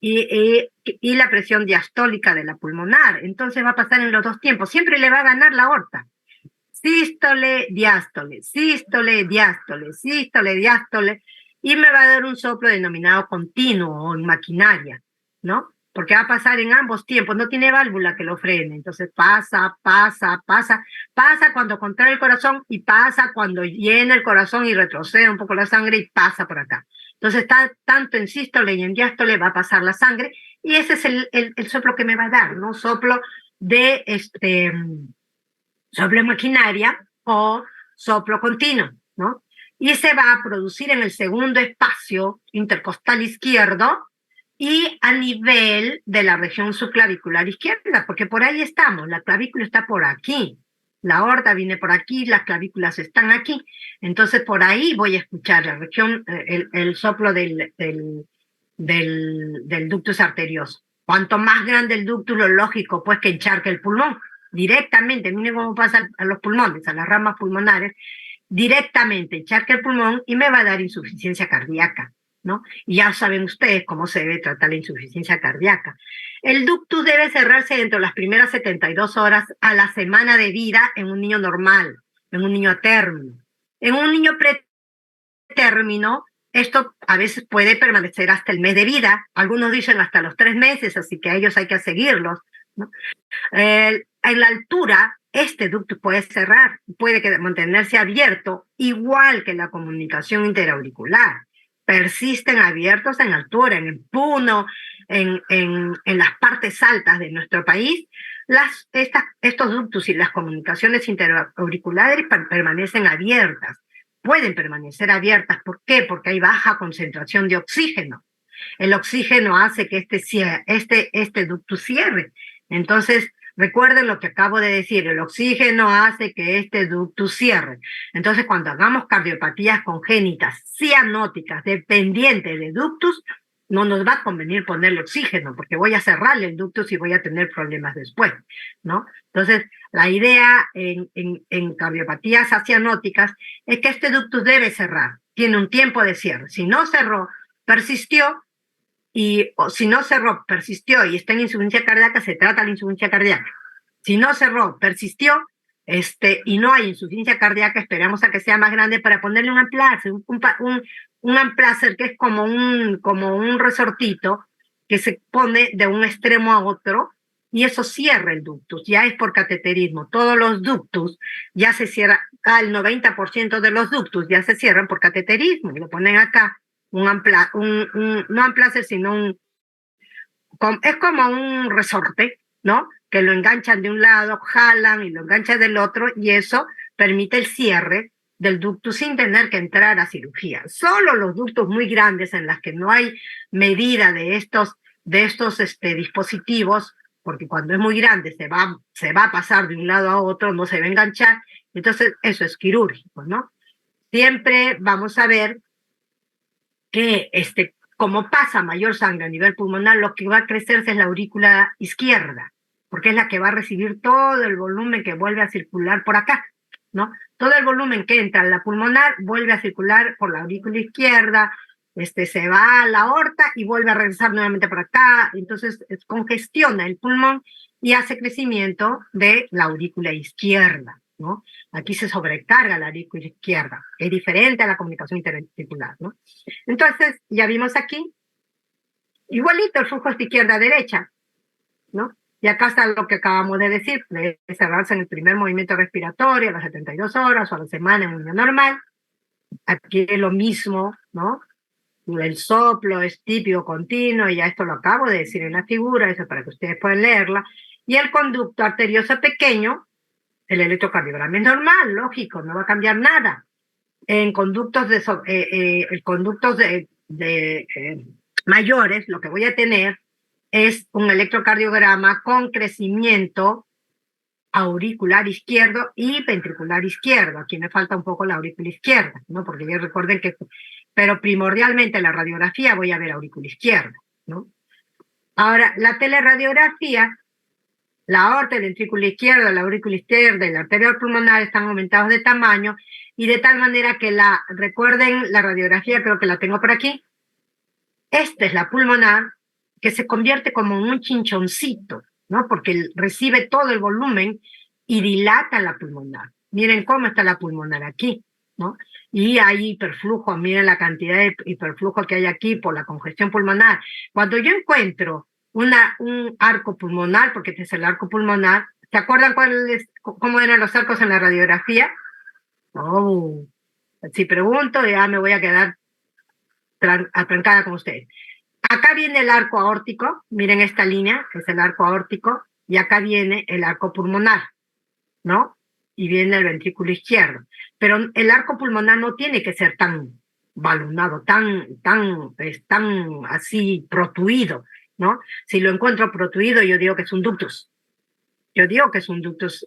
y la presión diastólica de la pulmonar. Entonces va a pasar en los dos tiempos. Siempre le va a ganar la aorta. Sístole, diástole, sístole, diástole, sístole, diástole, y me va a dar un soplo denominado continuo o en maquinaria, ¿no? Porque va a pasar en ambos tiempos, no tiene válvula que lo frene, entonces pasa, pasa, pasa, pasa cuando contrae el corazón y pasa cuando llena el corazón y retrocede un poco la sangre y pasa por acá. Entonces está tanto en sístole y en diástole va a pasar la sangre y ese es el soplo que me va a dar, ¿no? Soplo de soplo en maquinaria o soplo continuo, ¿no? Y se va a producir en el segundo espacio intercostal izquierdo y a nivel de la región subclavicular izquierda, porque por ahí estamos, la clavícula está por aquí, la aorta viene por aquí, las clavículas están aquí, entonces por ahí voy a escuchar la región, el soplo del ductus arterioso. Cuanto más grande el ductus, lo lógico, pues que encharque el pulmón directamente, miren cómo pasa a los pulmones, a las ramas pulmonares, directamente encharque el pulmón y me va a dar insuficiencia cardíaca, ¿no? Y ya saben ustedes cómo se debe tratar la insuficiencia cardíaca. El ductus debe cerrarse dentro de las primeras 72 horas a la semana de vida en un niño normal, en un niño a término. En un niño pretérmino, esto a veces puede permanecer hasta el mes de vida, algunos dicen hasta los 3 meses, así que a ellos hay que seguirlos, ¿no? En la altura, este ducto puede cerrar, puede mantenerse abierto, igual que la comunicación interauricular. Persisten abiertos en altura, en el Puno, en las partes altas de nuestro país. Estos ductos y las comunicaciones interauriculares permanecen abiertas, pueden permanecer abiertas. ¿Por qué? Porque hay baja concentración de oxígeno. El oxígeno hace que este ducto cierre. Entonces, recuerden lo que acabo de decir, el oxígeno hace que este ductus cierre. Entonces, cuando hagamos cardiopatías congénitas cianóticas dependientes de ductus, no nos va a convenir ponerle oxígeno, porque voy a cerrarle el ductus y voy a tener problemas después, ¿no? Entonces, la idea en cardiopatías acianóticas es que este ductus debe cerrar, tiene un tiempo de cierre. Si no cerró, persistió, o si no cerró, persistió y está en insuficiencia cardíaca, se trata la insuficiencia cardíaca. Si no cerró, persistió, y no hay insuficiencia cardíaca, esperamos a que sea más grande para ponerle un amplacer, un amplacer que es como un resortito que se pone de un extremo a otro y eso cierra el ductus, ya es por cateterismo. Todos los ductus ya se cierran, al 90% de los ductus ya se cierran por cateterismo, y lo ponen acá. No amplacer, sino es como un resorte, ¿no? Que lo enganchan de un lado, jalan y lo enganchan del otro, y eso permite el cierre del ductus sin tener que entrar a cirugía. Solo los ductos muy grandes en las que no hay medida de estos dispositivos, porque cuando es muy grande se va a pasar de un lado a otro, no se va a enganchar, entonces eso es quirúrgico, ¿no? Siempre vamos a ver que como pasa mayor sangre a nivel pulmonar, lo que va a crecerse es la aurícula izquierda, porque es la que va a recibir todo el volumen que vuelve a circular por acá, ¿no? Todo el volumen que entra en la pulmonar vuelve a circular por la aurícula izquierda, se va a la aorta y vuelve a regresar nuevamente por acá, entonces congestiona el pulmón y hace crecimiento de la aurícula izquierda, ¿no? Aquí se sobrecarga la aurícula izquierda, es diferente a la comunicación interventricular, ¿no? Entonces, ya vimos aquí, igualito el flujo de izquierda a derecha, ¿no? Y acá está lo que acabamos de decir, de cerrarse en el primer movimiento respiratorio a las 72 horas o a la semana en un día normal. Aquí es lo mismo, ¿no? El soplo es típico, continuo, y ya esto lo acabo de decir en la figura, eso para que ustedes puedan leerla. Y el conducto arterioso pequeño, el electrocardiograma es normal, lógico, no va a cambiar nada. En conductos mayores, lo que voy a tener es un electrocardiograma con crecimiento auricular izquierdo y ventricular izquierdo. Aquí me falta un poco la aurícula izquierda, ¿no? Porque ya recuerden que, pero primordialmente en la radiografía voy a ver aurícula izquierda, ¿no? Ahora, la teleradiografía, la aorta, el ventrículo izquierdo, la aurícula izquierda y la arteria pulmonar están aumentados de tamaño y de tal manera que recuerden la radiografía, creo que la tengo por aquí. Esta es la pulmonar, que se convierte como en un chinchoncito, ¿no? Porque recibe todo el volumen y dilata la pulmonar. Miren cómo está la pulmonar aquí, ¿no? Y hay hiperflujo, miren la cantidad de hiperflujo que hay aquí por la congestión pulmonar. Cuando yo encuentro un arco pulmonar, porque este es el arco pulmonar, ¿se acuerdan cómo eran los arcos en la radiografía? Oh, si pregunto ya me voy a quedar atrancada con ustedes. Acá viene el arco aórtico, miren esta línea, es el arco aórtico, y acá viene el arco pulmonar, ¿no? Y viene el ventrículo izquierdo. Pero el arco pulmonar no tiene que ser tan balonado, tan así protuido, ¿no? Si lo encuentro protuido, yo digo que es un ductus. Yo digo que es un ductus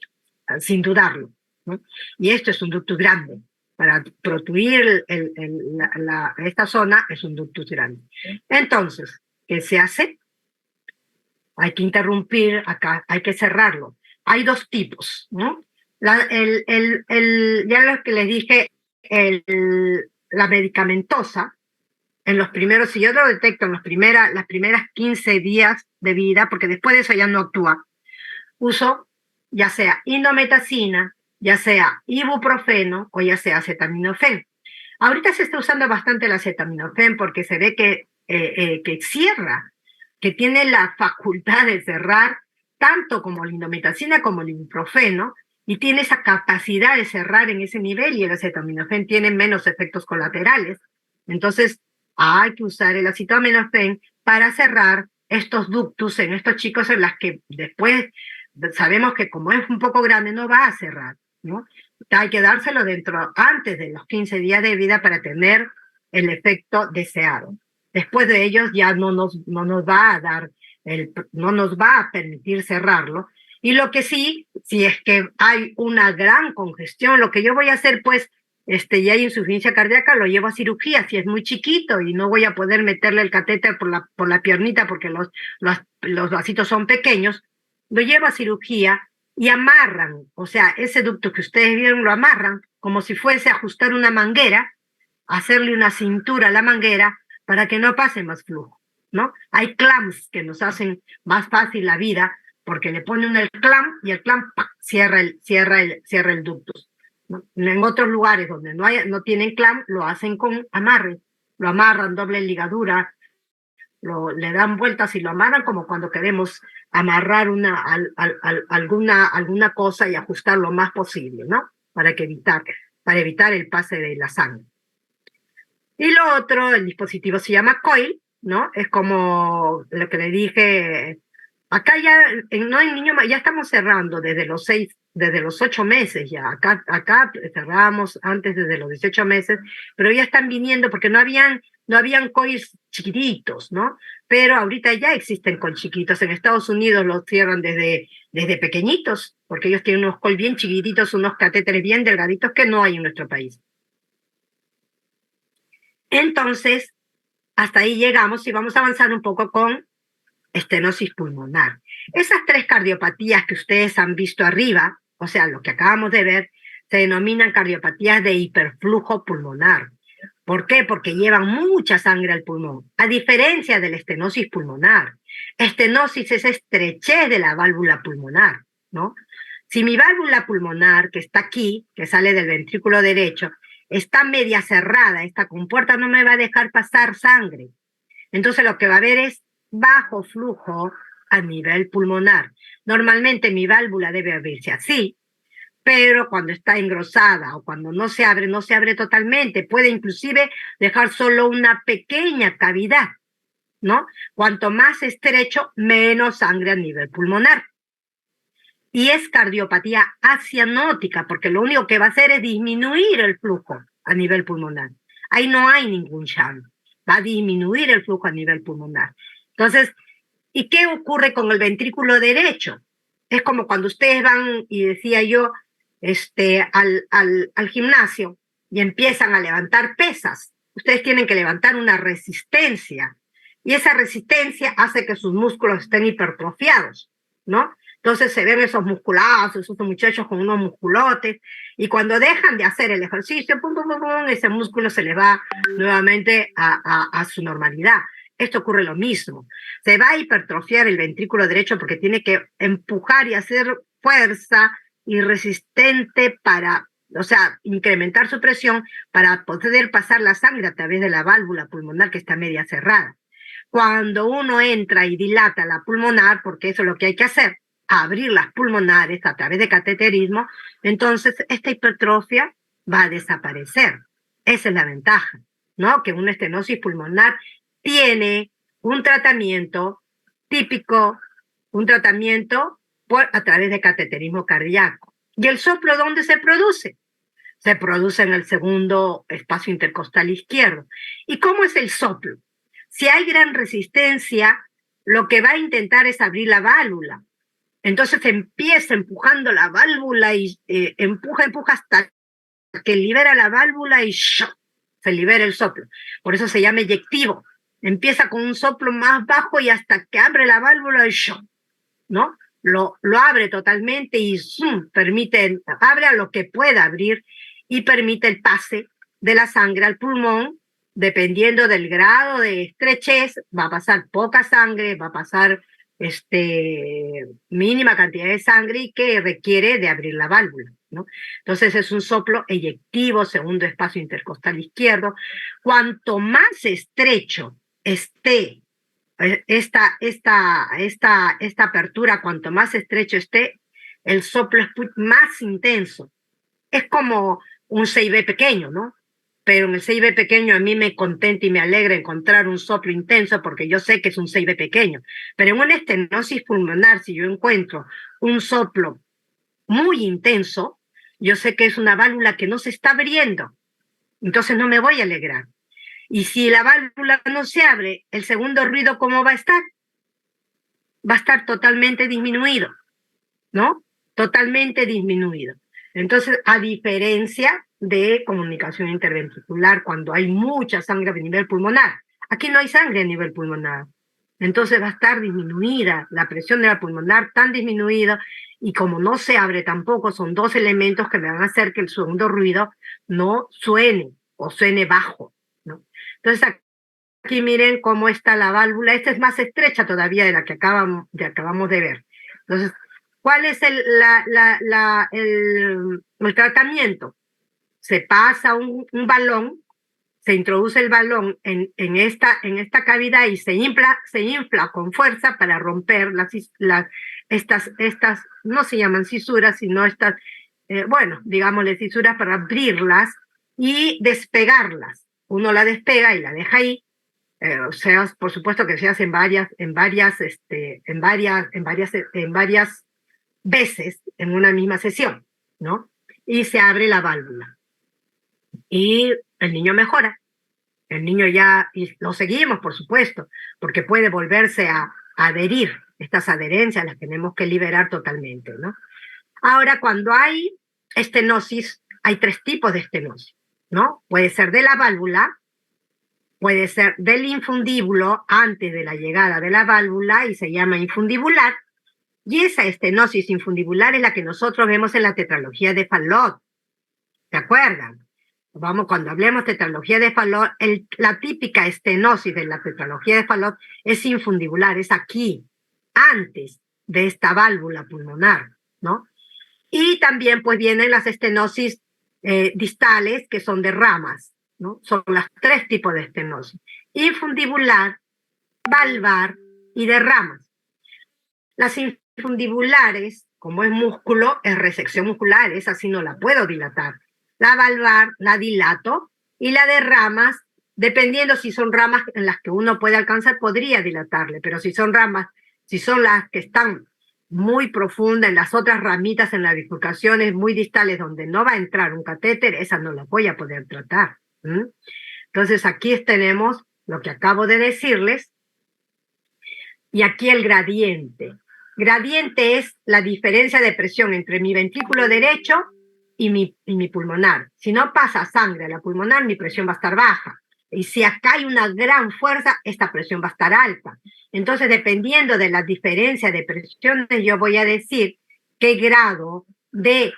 sin dudarlo, ¿no? Y esto es un ductus grande. Para protuir esta zona es un ductus grande. Entonces, ¿qué se hace? Hay que interrumpir acá, hay que cerrarlo. Hay dos tipos, ¿no? Ya lo que les dije, la medicamentosa, en los primeros, si yo lo detecto en las primeras 15 días de vida, porque después de eso ya no actúa, uso ya sea indometacina, ya sea ibuprofeno o ya sea acetaminofén. Ahorita se está usando bastante el acetaminofén porque se ve que cierra, que tiene la facultad de cerrar tanto como la indometacina como el ibuprofeno, y tiene esa capacidad de cerrar en ese nivel, y el acetaminofén tiene menos efectos colaterales. Entonces hay que usar el acetaminofén para cerrar estos ductus en estos chicos en las que después sabemos que como es un poco grande no va a cerrar, ¿no? Hay que dárselo antes de los 15 días de vida para tener el efecto deseado. Después de ellos ya no nos va a dar, no nos va a permitir cerrarlo. Y lo que sí, si es que hay una gran congestión, lo que yo voy a hacer, pues, y hay insuficiencia cardíaca, lo llevo a cirugía, si es muy chiquito y no voy a poder meterle el catéter por la piernita porque los vasitos son pequeños, lo llevo a cirugía y amarran, o sea, ese ducto que ustedes vieron lo amarran como si fuese a ajustar una manguera, hacerle una cintura a la manguera para que no pase más flujo, ¿no? Hay clamps que nos hacen más fácil la vida porque le ponen el clamp y el clamp cierra el ductus, ¿no? En otros lugares donde no tienen clamp lo hacen con amarre, lo amarran doble ligadura, le dan vueltas y lo amarran como cuando queremos amarrar alguna cosa y ajustar lo más posible, ¿no? Para evitar el pase de la sangre. Y lo otro, el dispositivo se llama coil, ¿no? Es como lo que le dije, Acá ya, no en niño, ya estamos cerrando desde los 8 meses ya. Acá cerrábamos antes desde los 18 meses, pero ya están viniendo porque no habían COIs chiquititos, ¿no? Pero ahorita ya existen COI chiquitos. En Estados Unidos los cierran desde pequeñitos, porque ellos tienen unos COI bien chiquititos, unos catéteres bien delgaditos que no hay en nuestro país. Entonces, hasta ahí llegamos y vamos a avanzar un poco con estenosis pulmonar. Esas 3 cardiopatías que ustedes han visto arriba, o sea, lo que acabamos de ver, se denominan cardiopatías de hiperflujo pulmonar. ¿Por qué? Porque llevan mucha sangre al pulmón, a diferencia de la estenosis pulmonar. Estenosis es estrechez de la válvula pulmonar, ¿no? Si mi válvula pulmonar, que está aquí, que sale del ventrículo derecho, está media cerrada, esta compuerta no me va a dejar pasar sangre. Entonces lo que va a haber es bajo flujo a nivel pulmonar. Normalmente mi válvula debe abrirse así, pero cuando está engrosada o cuando no se abre totalmente, puede inclusive dejar solo una pequeña cavidad, ¿no? Cuanto más estrecho, menos sangre a nivel pulmonar. Y es cardiopatía acianótica, porque lo único que va a hacer es disminuir el flujo a nivel pulmonar. Ahí no hay ningún shunt, va a disminuir el flujo a nivel pulmonar. Entonces, ¿y qué ocurre con el ventrículo derecho? Es como cuando ustedes van, y decía yo, al gimnasio y empiezan a levantar pesas. Ustedes tienen que levantar una resistencia, y esa resistencia hace que sus músculos estén hipertrofiados, ¿no? Entonces se ven esos musculazos, esos muchachos con unos musculotes, y cuando dejan de hacer el ejercicio, pum, pum, pum, pum, ese músculo se les va nuevamente a su normalidad. Esto ocurre lo mismo. Se va a hipertrofiar el ventrículo derecho porque tiene que empujar y hacer fuerza y resistente para, o sea, incrementar su presión para poder pasar la sangre a través de la válvula pulmonar que está media cerrada. Cuando uno entra y dilata la pulmonar, porque eso es lo que hay que hacer, abrir las pulmonares a través de cateterismo, entonces esta hipertrofia va a desaparecer. Esa es la ventaja, ¿no? Que una estenosis pulmonar tiene un tratamiento típico, un tratamiento a través de cateterismo cardíaco. ¿Y el soplo dónde se produce? Se produce en el segundo espacio intercostal izquierdo. ¿Y cómo es el soplo? Si hay gran resistencia, lo que va a intentar es abrir la válvula. Entonces empieza empujando la válvula y empuja hasta que libera la válvula y ¡shoo!, se libera el soplo. Por eso se llama eyectivo. Empieza con un soplo más bajo y hasta que abre la válvula y ¡shoo!, ¿no? Lo abre totalmente y abre a lo que pueda abrir y permite el pase de la sangre al pulmón. Dependiendo del grado de estrechez, va a pasar poca sangre, va a pasar mínima cantidad de sangre y que requiere de abrir la válvula, ¿no? Entonces es un soplo eyectivo, segundo espacio intercostal izquierdo. Cuanto más estrecho esté esta apertura, cuanto más estrecho esté, el soplo es más intenso. Es como un 6B pequeño, ¿no? Pero en el 6B pequeño a mí me contenta y me alegra encontrar un soplo intenso porque yo sé que es un 6B pequeño. Pero en una estenosis pulmonar, si yo encuentro un soplo muy intenso, yo sé que es una válvula que no se está abriendo. Entonces no me voy a alegrar. Y si la válvula no se abre, el segundo ruido, ¿cómo va a estar? Va a estar totalmente disminuido, ¿no? Totalmente disminuido. Entonces, a diferencia de comunicación interventricular, cuando hay mucha sangre a nivel pulmonar, aquí no hay sangre a nivel pulmonar. Entonces va a estar disminuida la presión de la pulmonar, tan disminuida, y como no se abre tampoco, son 2 elementos que me van a hacer que el segundo ruido no suene o suene bajo, ¿no? Entonces aquí miren cómo está la válvula. Esta es más estrecha todavía de la que acabamos de ver. Entonces, ¿cuál es el tratamiento? Se pasa un balón, se introduce el balón en esta cavidad y se infla con fuerza para romper estas no se llaman cisuras, sino estas, digámosle cisuras, para abrirlas y despegarlas. Uno la despega y la deja ahí, O sea, por supuesto que se hace en varias veces en una misma sesión, ¿no? Y se abre la válvula. Y el niño mejora. El niño ya, y lo seguimos, por supuesto, porque puede volverse a adherir. Estas adherencias las tenemos que liberar totalmente, ¿no? Ahora, cuando hay estenosis, hay 3 tipos de estenosis, ¿no? Puede ser de la válvula, puede ser del infundíbulo antes de la llegada de la válvula y se llama infundibular, y esa estenosis infundibular es la que nosotros vemos en la tetralogía de Fallot. ¿Se acuerdan? Vamos, cuando hablemos de tetralogía de Fallot, la típica estenosis de la tetralogía de Fallot es infundibular, es aquí, antes de esta válvula pulmonar, ¿no? Y también pues vienen las estenosis distales, que son de ramas, ¿no? Son los 3 tipos de estenosis: infundibular, valvar y de ramas. Las infundibulares, como es músculo, es resección muscular, esa sí no la puedo dilatar. La valvar la dilato, y la de ramas, dependiendo si son ramas en las que uno puede alcanzar, podría dilatarle, pero si son ramas, si son las que están muy profundas, en las otras ramitas, en las bifurcaciones muy distales donde no va a entrar un catéter, esas no las voy a poder tratar. Entonces aquí tenemos lo que acabo de decirles, y aquí el gradiente. Gradiente es la diferencia de presión entre mi ventrículo derecho y mi pulmonar. Si no pasa sangre a la pulmonar, mi presión va a estar baja. Y si acá hay una gran fuerza, esta presión va a estar alta. Entonces, dependiendo de la diferencia de presiones, yo voy a decir qué grado de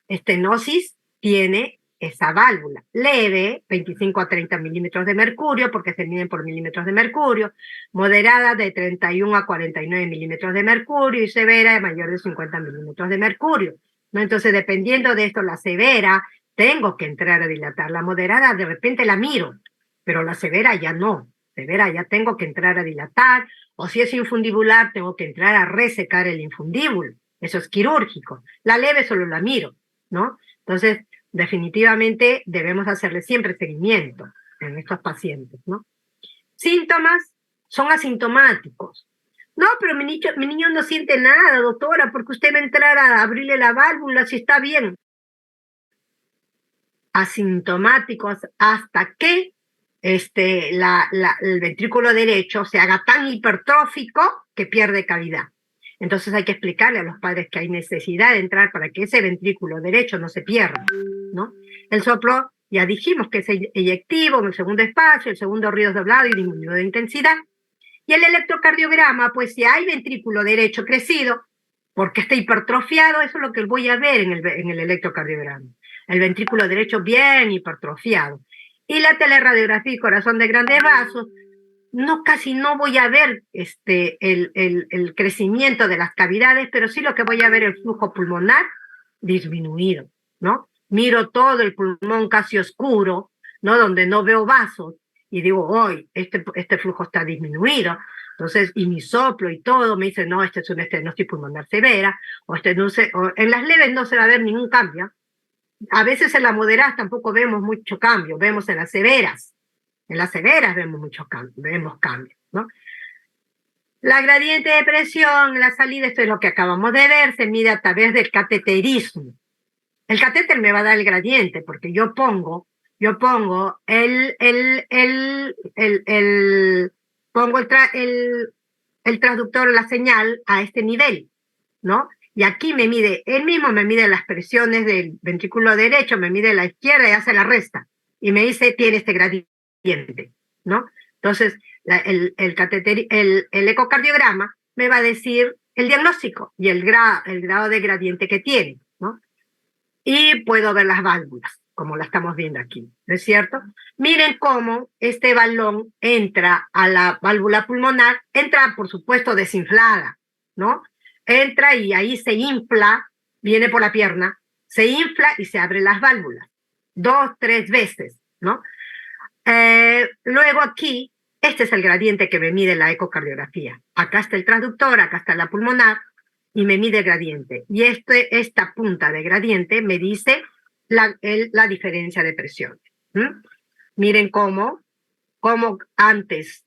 estenosis tiene esa válvula. Leve, 25 a 30 milímetros de mercurio, porque se miden por milímetros de mercurio. Moderada, de 31 a 49 milímetros de mercurio. Y severa, de mayor de 50 milímetros de mercurio, ¿no? Entonces, dependiendo de esto, la severa, tengo que entrar a dilatar. La moderada, de repente la miro, pero la severa ya no. Severa ya tengo que entrar a dilatar, o si es infundibular, tengo que entrar a resecar el infundíbulo. Eso es quirúrgico. La leve solo la miro, ¿no? Entonces, definitivamente debemos hacerle siempre seguimiento en estos pacientes, ¿no? Síntomas son asintomáticos. No, pero mi niño no siente nada, doctora, porque usted va a entrar a abrirle la válvula si está bien. Asintomáticos hasta que el ventrículo derecho se haga tan hipertrófico que pierde cavidad. Entonces hay que explicarle a los padres que hay necesidad de entrar para que ese ventrículo derecho no se pierda, ¿no? El soplo, ya dijimos que es eyectivo en el segundo espacio, el segundo ruido doblado y disminuido de intensidad. Y el electrocardiograma, pues si hay ventrículo derecho crecido, porque está hipertrofiado, eso es lo que voy a ver en el electrocardiograma. El ventrículo derecho bien hipertrofiado. Y la teleradiografía y corazón de grandes vasos, casi no voy a ver el crecimiento de las cavidades, pero sí lo que voy a ver el flujo pulmonar disminuido, ¿no? Miro todo el pulmón casi oscuro, ¿no? Donde no veo vasos, y digo, hoy este flujo está disminuido. Entonces, y mi soplo y todo me dice, no, este es una estenosis pulmonar severa, o en las leves no se va a ver ningún cambio. A veces en las moderadas tampoco vemos mucho cambio, vemos en las severas. En las severas vemos cambios, ¿no? La gradiente de presión, la salida, esto es lo que acabamos de ver, se mide a través del cateterismo. El catéter me va a dar el gradiente, porque yo pongo el transductor, la señal, a este nivel, ¿no? Y aquí él mismo me mide las presiones del ventrículo derecho, me mide la izquierda y hace la resta. Y me dice, tiene este gradiente, ¿no? Entonces, el ecocardiograma me va a decir el diagnóstico y el grado de gradiente que tiene, ¿no? Y puedo ver las válvulas, como la estamos viendo aquí, ¿no es cierto? Miren cómo este balón entra a la válvula pulmonar, entra, por supuesto, desinflada, ¿no? Entra y ahí se infla, viene por la pierna, se infla y se abren las válvulas, 2, 3 veces, ¿no? Luego aquí, este es el gradiente que me mide la ecocardiografía. Acá está el transductor, acá está la pulmonar, y me mide el gradiente. Y esta punta de gradiente me dice la diferencia de presión. Miren cómo como antes,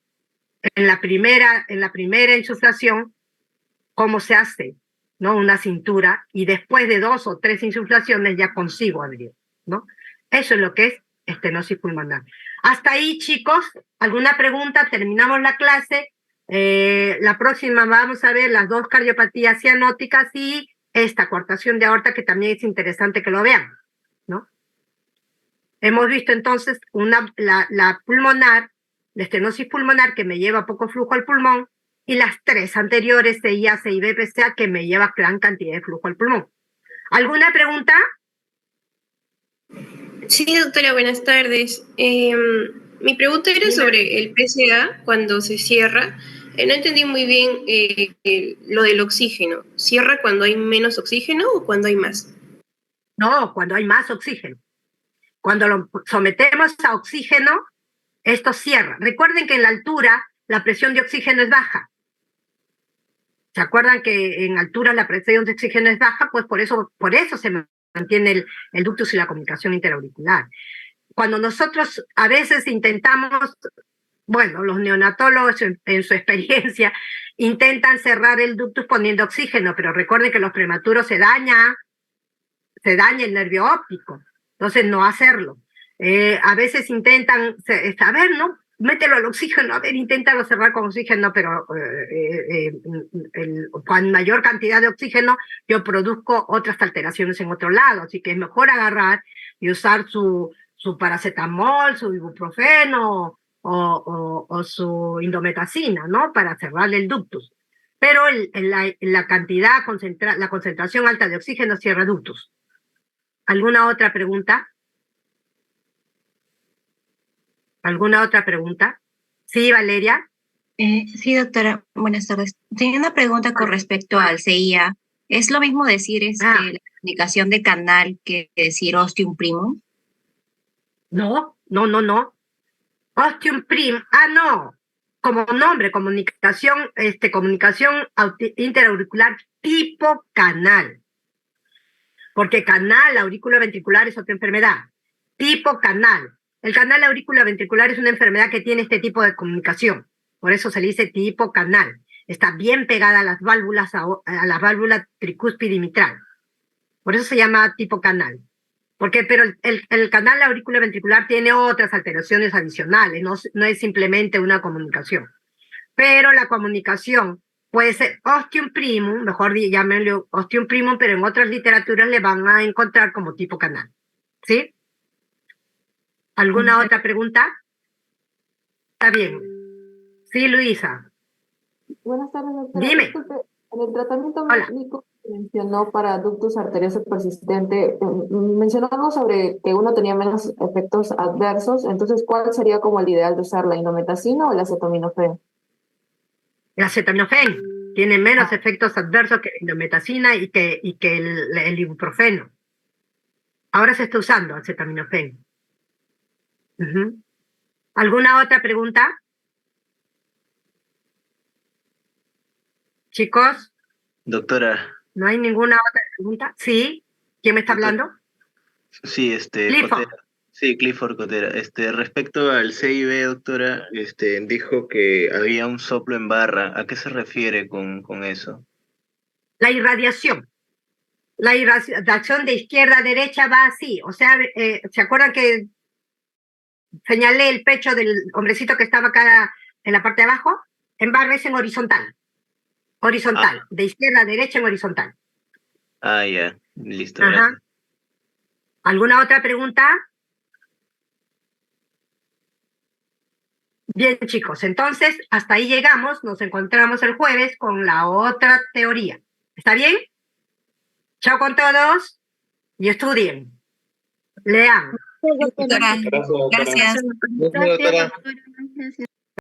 en la primera insuflación, cómo se hace, ¿no? Una cintura, y después de 2 o 3 insuflaciones ya consigo abrir, ¿no? Eso es lo que es estenosis pulmonar. Hasta ahí, chicos, ¿alguna pregunta? Terminamos la clase. La próxima vamos a ver las 2 cardiopatías cianóticas y esta coartación de aorta, que también es interesante que lo vean, ¿no? Hemos visto entonces la pulmonar, la estenosis pulmonar, que me lleva poco flujo al pulmón, y las 3 anteriores, CIA, CIB, PCA, que me lleva gran cantidad de flujo al pulmón. ¿Alguna pregunta? Sí, doctora, buenas tardes. Mi pregunta era sobre el PCA cuando se cierra. No entendí muy bien lo del oxígeno. ¿Cierra cuando hay menos oxígeno o cuando hay más? No, cuando hay más oxígeno. Cuando lo sometemos a oxígeno, esto cierra. Recuerden que en la altura la presión de oxígeno es baja. ¿Se acuerdan que en altura la presión de oxígeno es baja? Pues por eso se mantiene el ductus y la comunicación interauricular. Cuando nosotros a veces intentamos, bueno, los neonatólogos en su experiencia intentan cerrar el ductus poniendo oxígeno, pero recuerden que los prematuros se daña el nervio óptico, entonces no hacerlo. A veces intentan, a ver, ¿no? Mételo al oxígeno, a ver, inténtalo cerrar con oxígeno, pero con mayor cantidad de oxígeno yo produzco otras alteraciones en otro lado, así que es mejor agarrar y usar su paracetamol, su ibuprofeno o su indometacina, ¿no? Para cerrar el ductus. Pero la concentración alta de oxígeno cierra ductus. ¿Alguna otra pregunta? ¿Alguna otra pregunta? Sí, Valeria. Sí, doctora, buenas tardes. Tenía una pregunta con respecto al CIA. ¿Es lo mismo decir la comunicación de canal que decir ostium primum? No. Ostium prim, no. Como nombre, comunicación interauricular tipo canal. Porque canal auriculoventricular es otra enfermedad. Tipo canal. El canal auriculoventricular es una enfermedad que tiene este tipo de comunicación. Por eso se le dice tipo canal. Está bien pegada a las válvulas, a la válvula tricúspide y mitral. Por eso se llama tipo canal. Pero el canal auriculoventricular tiene otras alteraciones adicionales, no es simplemente una comunicación. Pero la comunicación puede ser ostium primum, mejor llámenlo ostium primum, pero en otras literaturas le van a encontrar como tipo canal. ¿Sí? ¿Alguna otra pregunta? Está bien. Sí, Luisa. Buenas tardes, doctora. Dime. Disculpe, en el tratamiento Hola. médico que mencionó para ductus arterioso persistente, mencionó algo sobre que uno tenía menos efectos adversos. Entonces, ¿cuál sería como el ideal de usar, la indometacina o el acetaminofén? El acetaminofén tiene menos efectos adversos que la indometacina y que el ibuprofeno. Ahora se está usando acetaminofén. ¿Alguna otra pregunta? Chicos, Doctora, ¿no hay ninguna otra pregunta? ¿Sí? ¿Quién me está hablando? sí, Clifford. Cotera. Sí, Clifford Cotera. Respecto al CIB, doctora, dijo que había un soplo en barra. ¿A qué se refiere con eso? La irradiación. La irradiación de izquierda a derecha va así. O sea, ¿se acuerdan que señalé el pecho del hombrecito que estaba acá en la parte de abajo? En barra es en horizontal. Horizontal. De izquierda a derecha en horizontal. Ya. Listo, Ajá. gracias. ¿Alguna otra pregunta? Bien, chicos, entonces hasta ahí llegamos. Nos encontramos el jueves con la otra teoría. ¿Está bien? Chao con todos y estudien. Lean. Doctora, Gracias, doctora. gracias. Gracias, doctora. Gracias.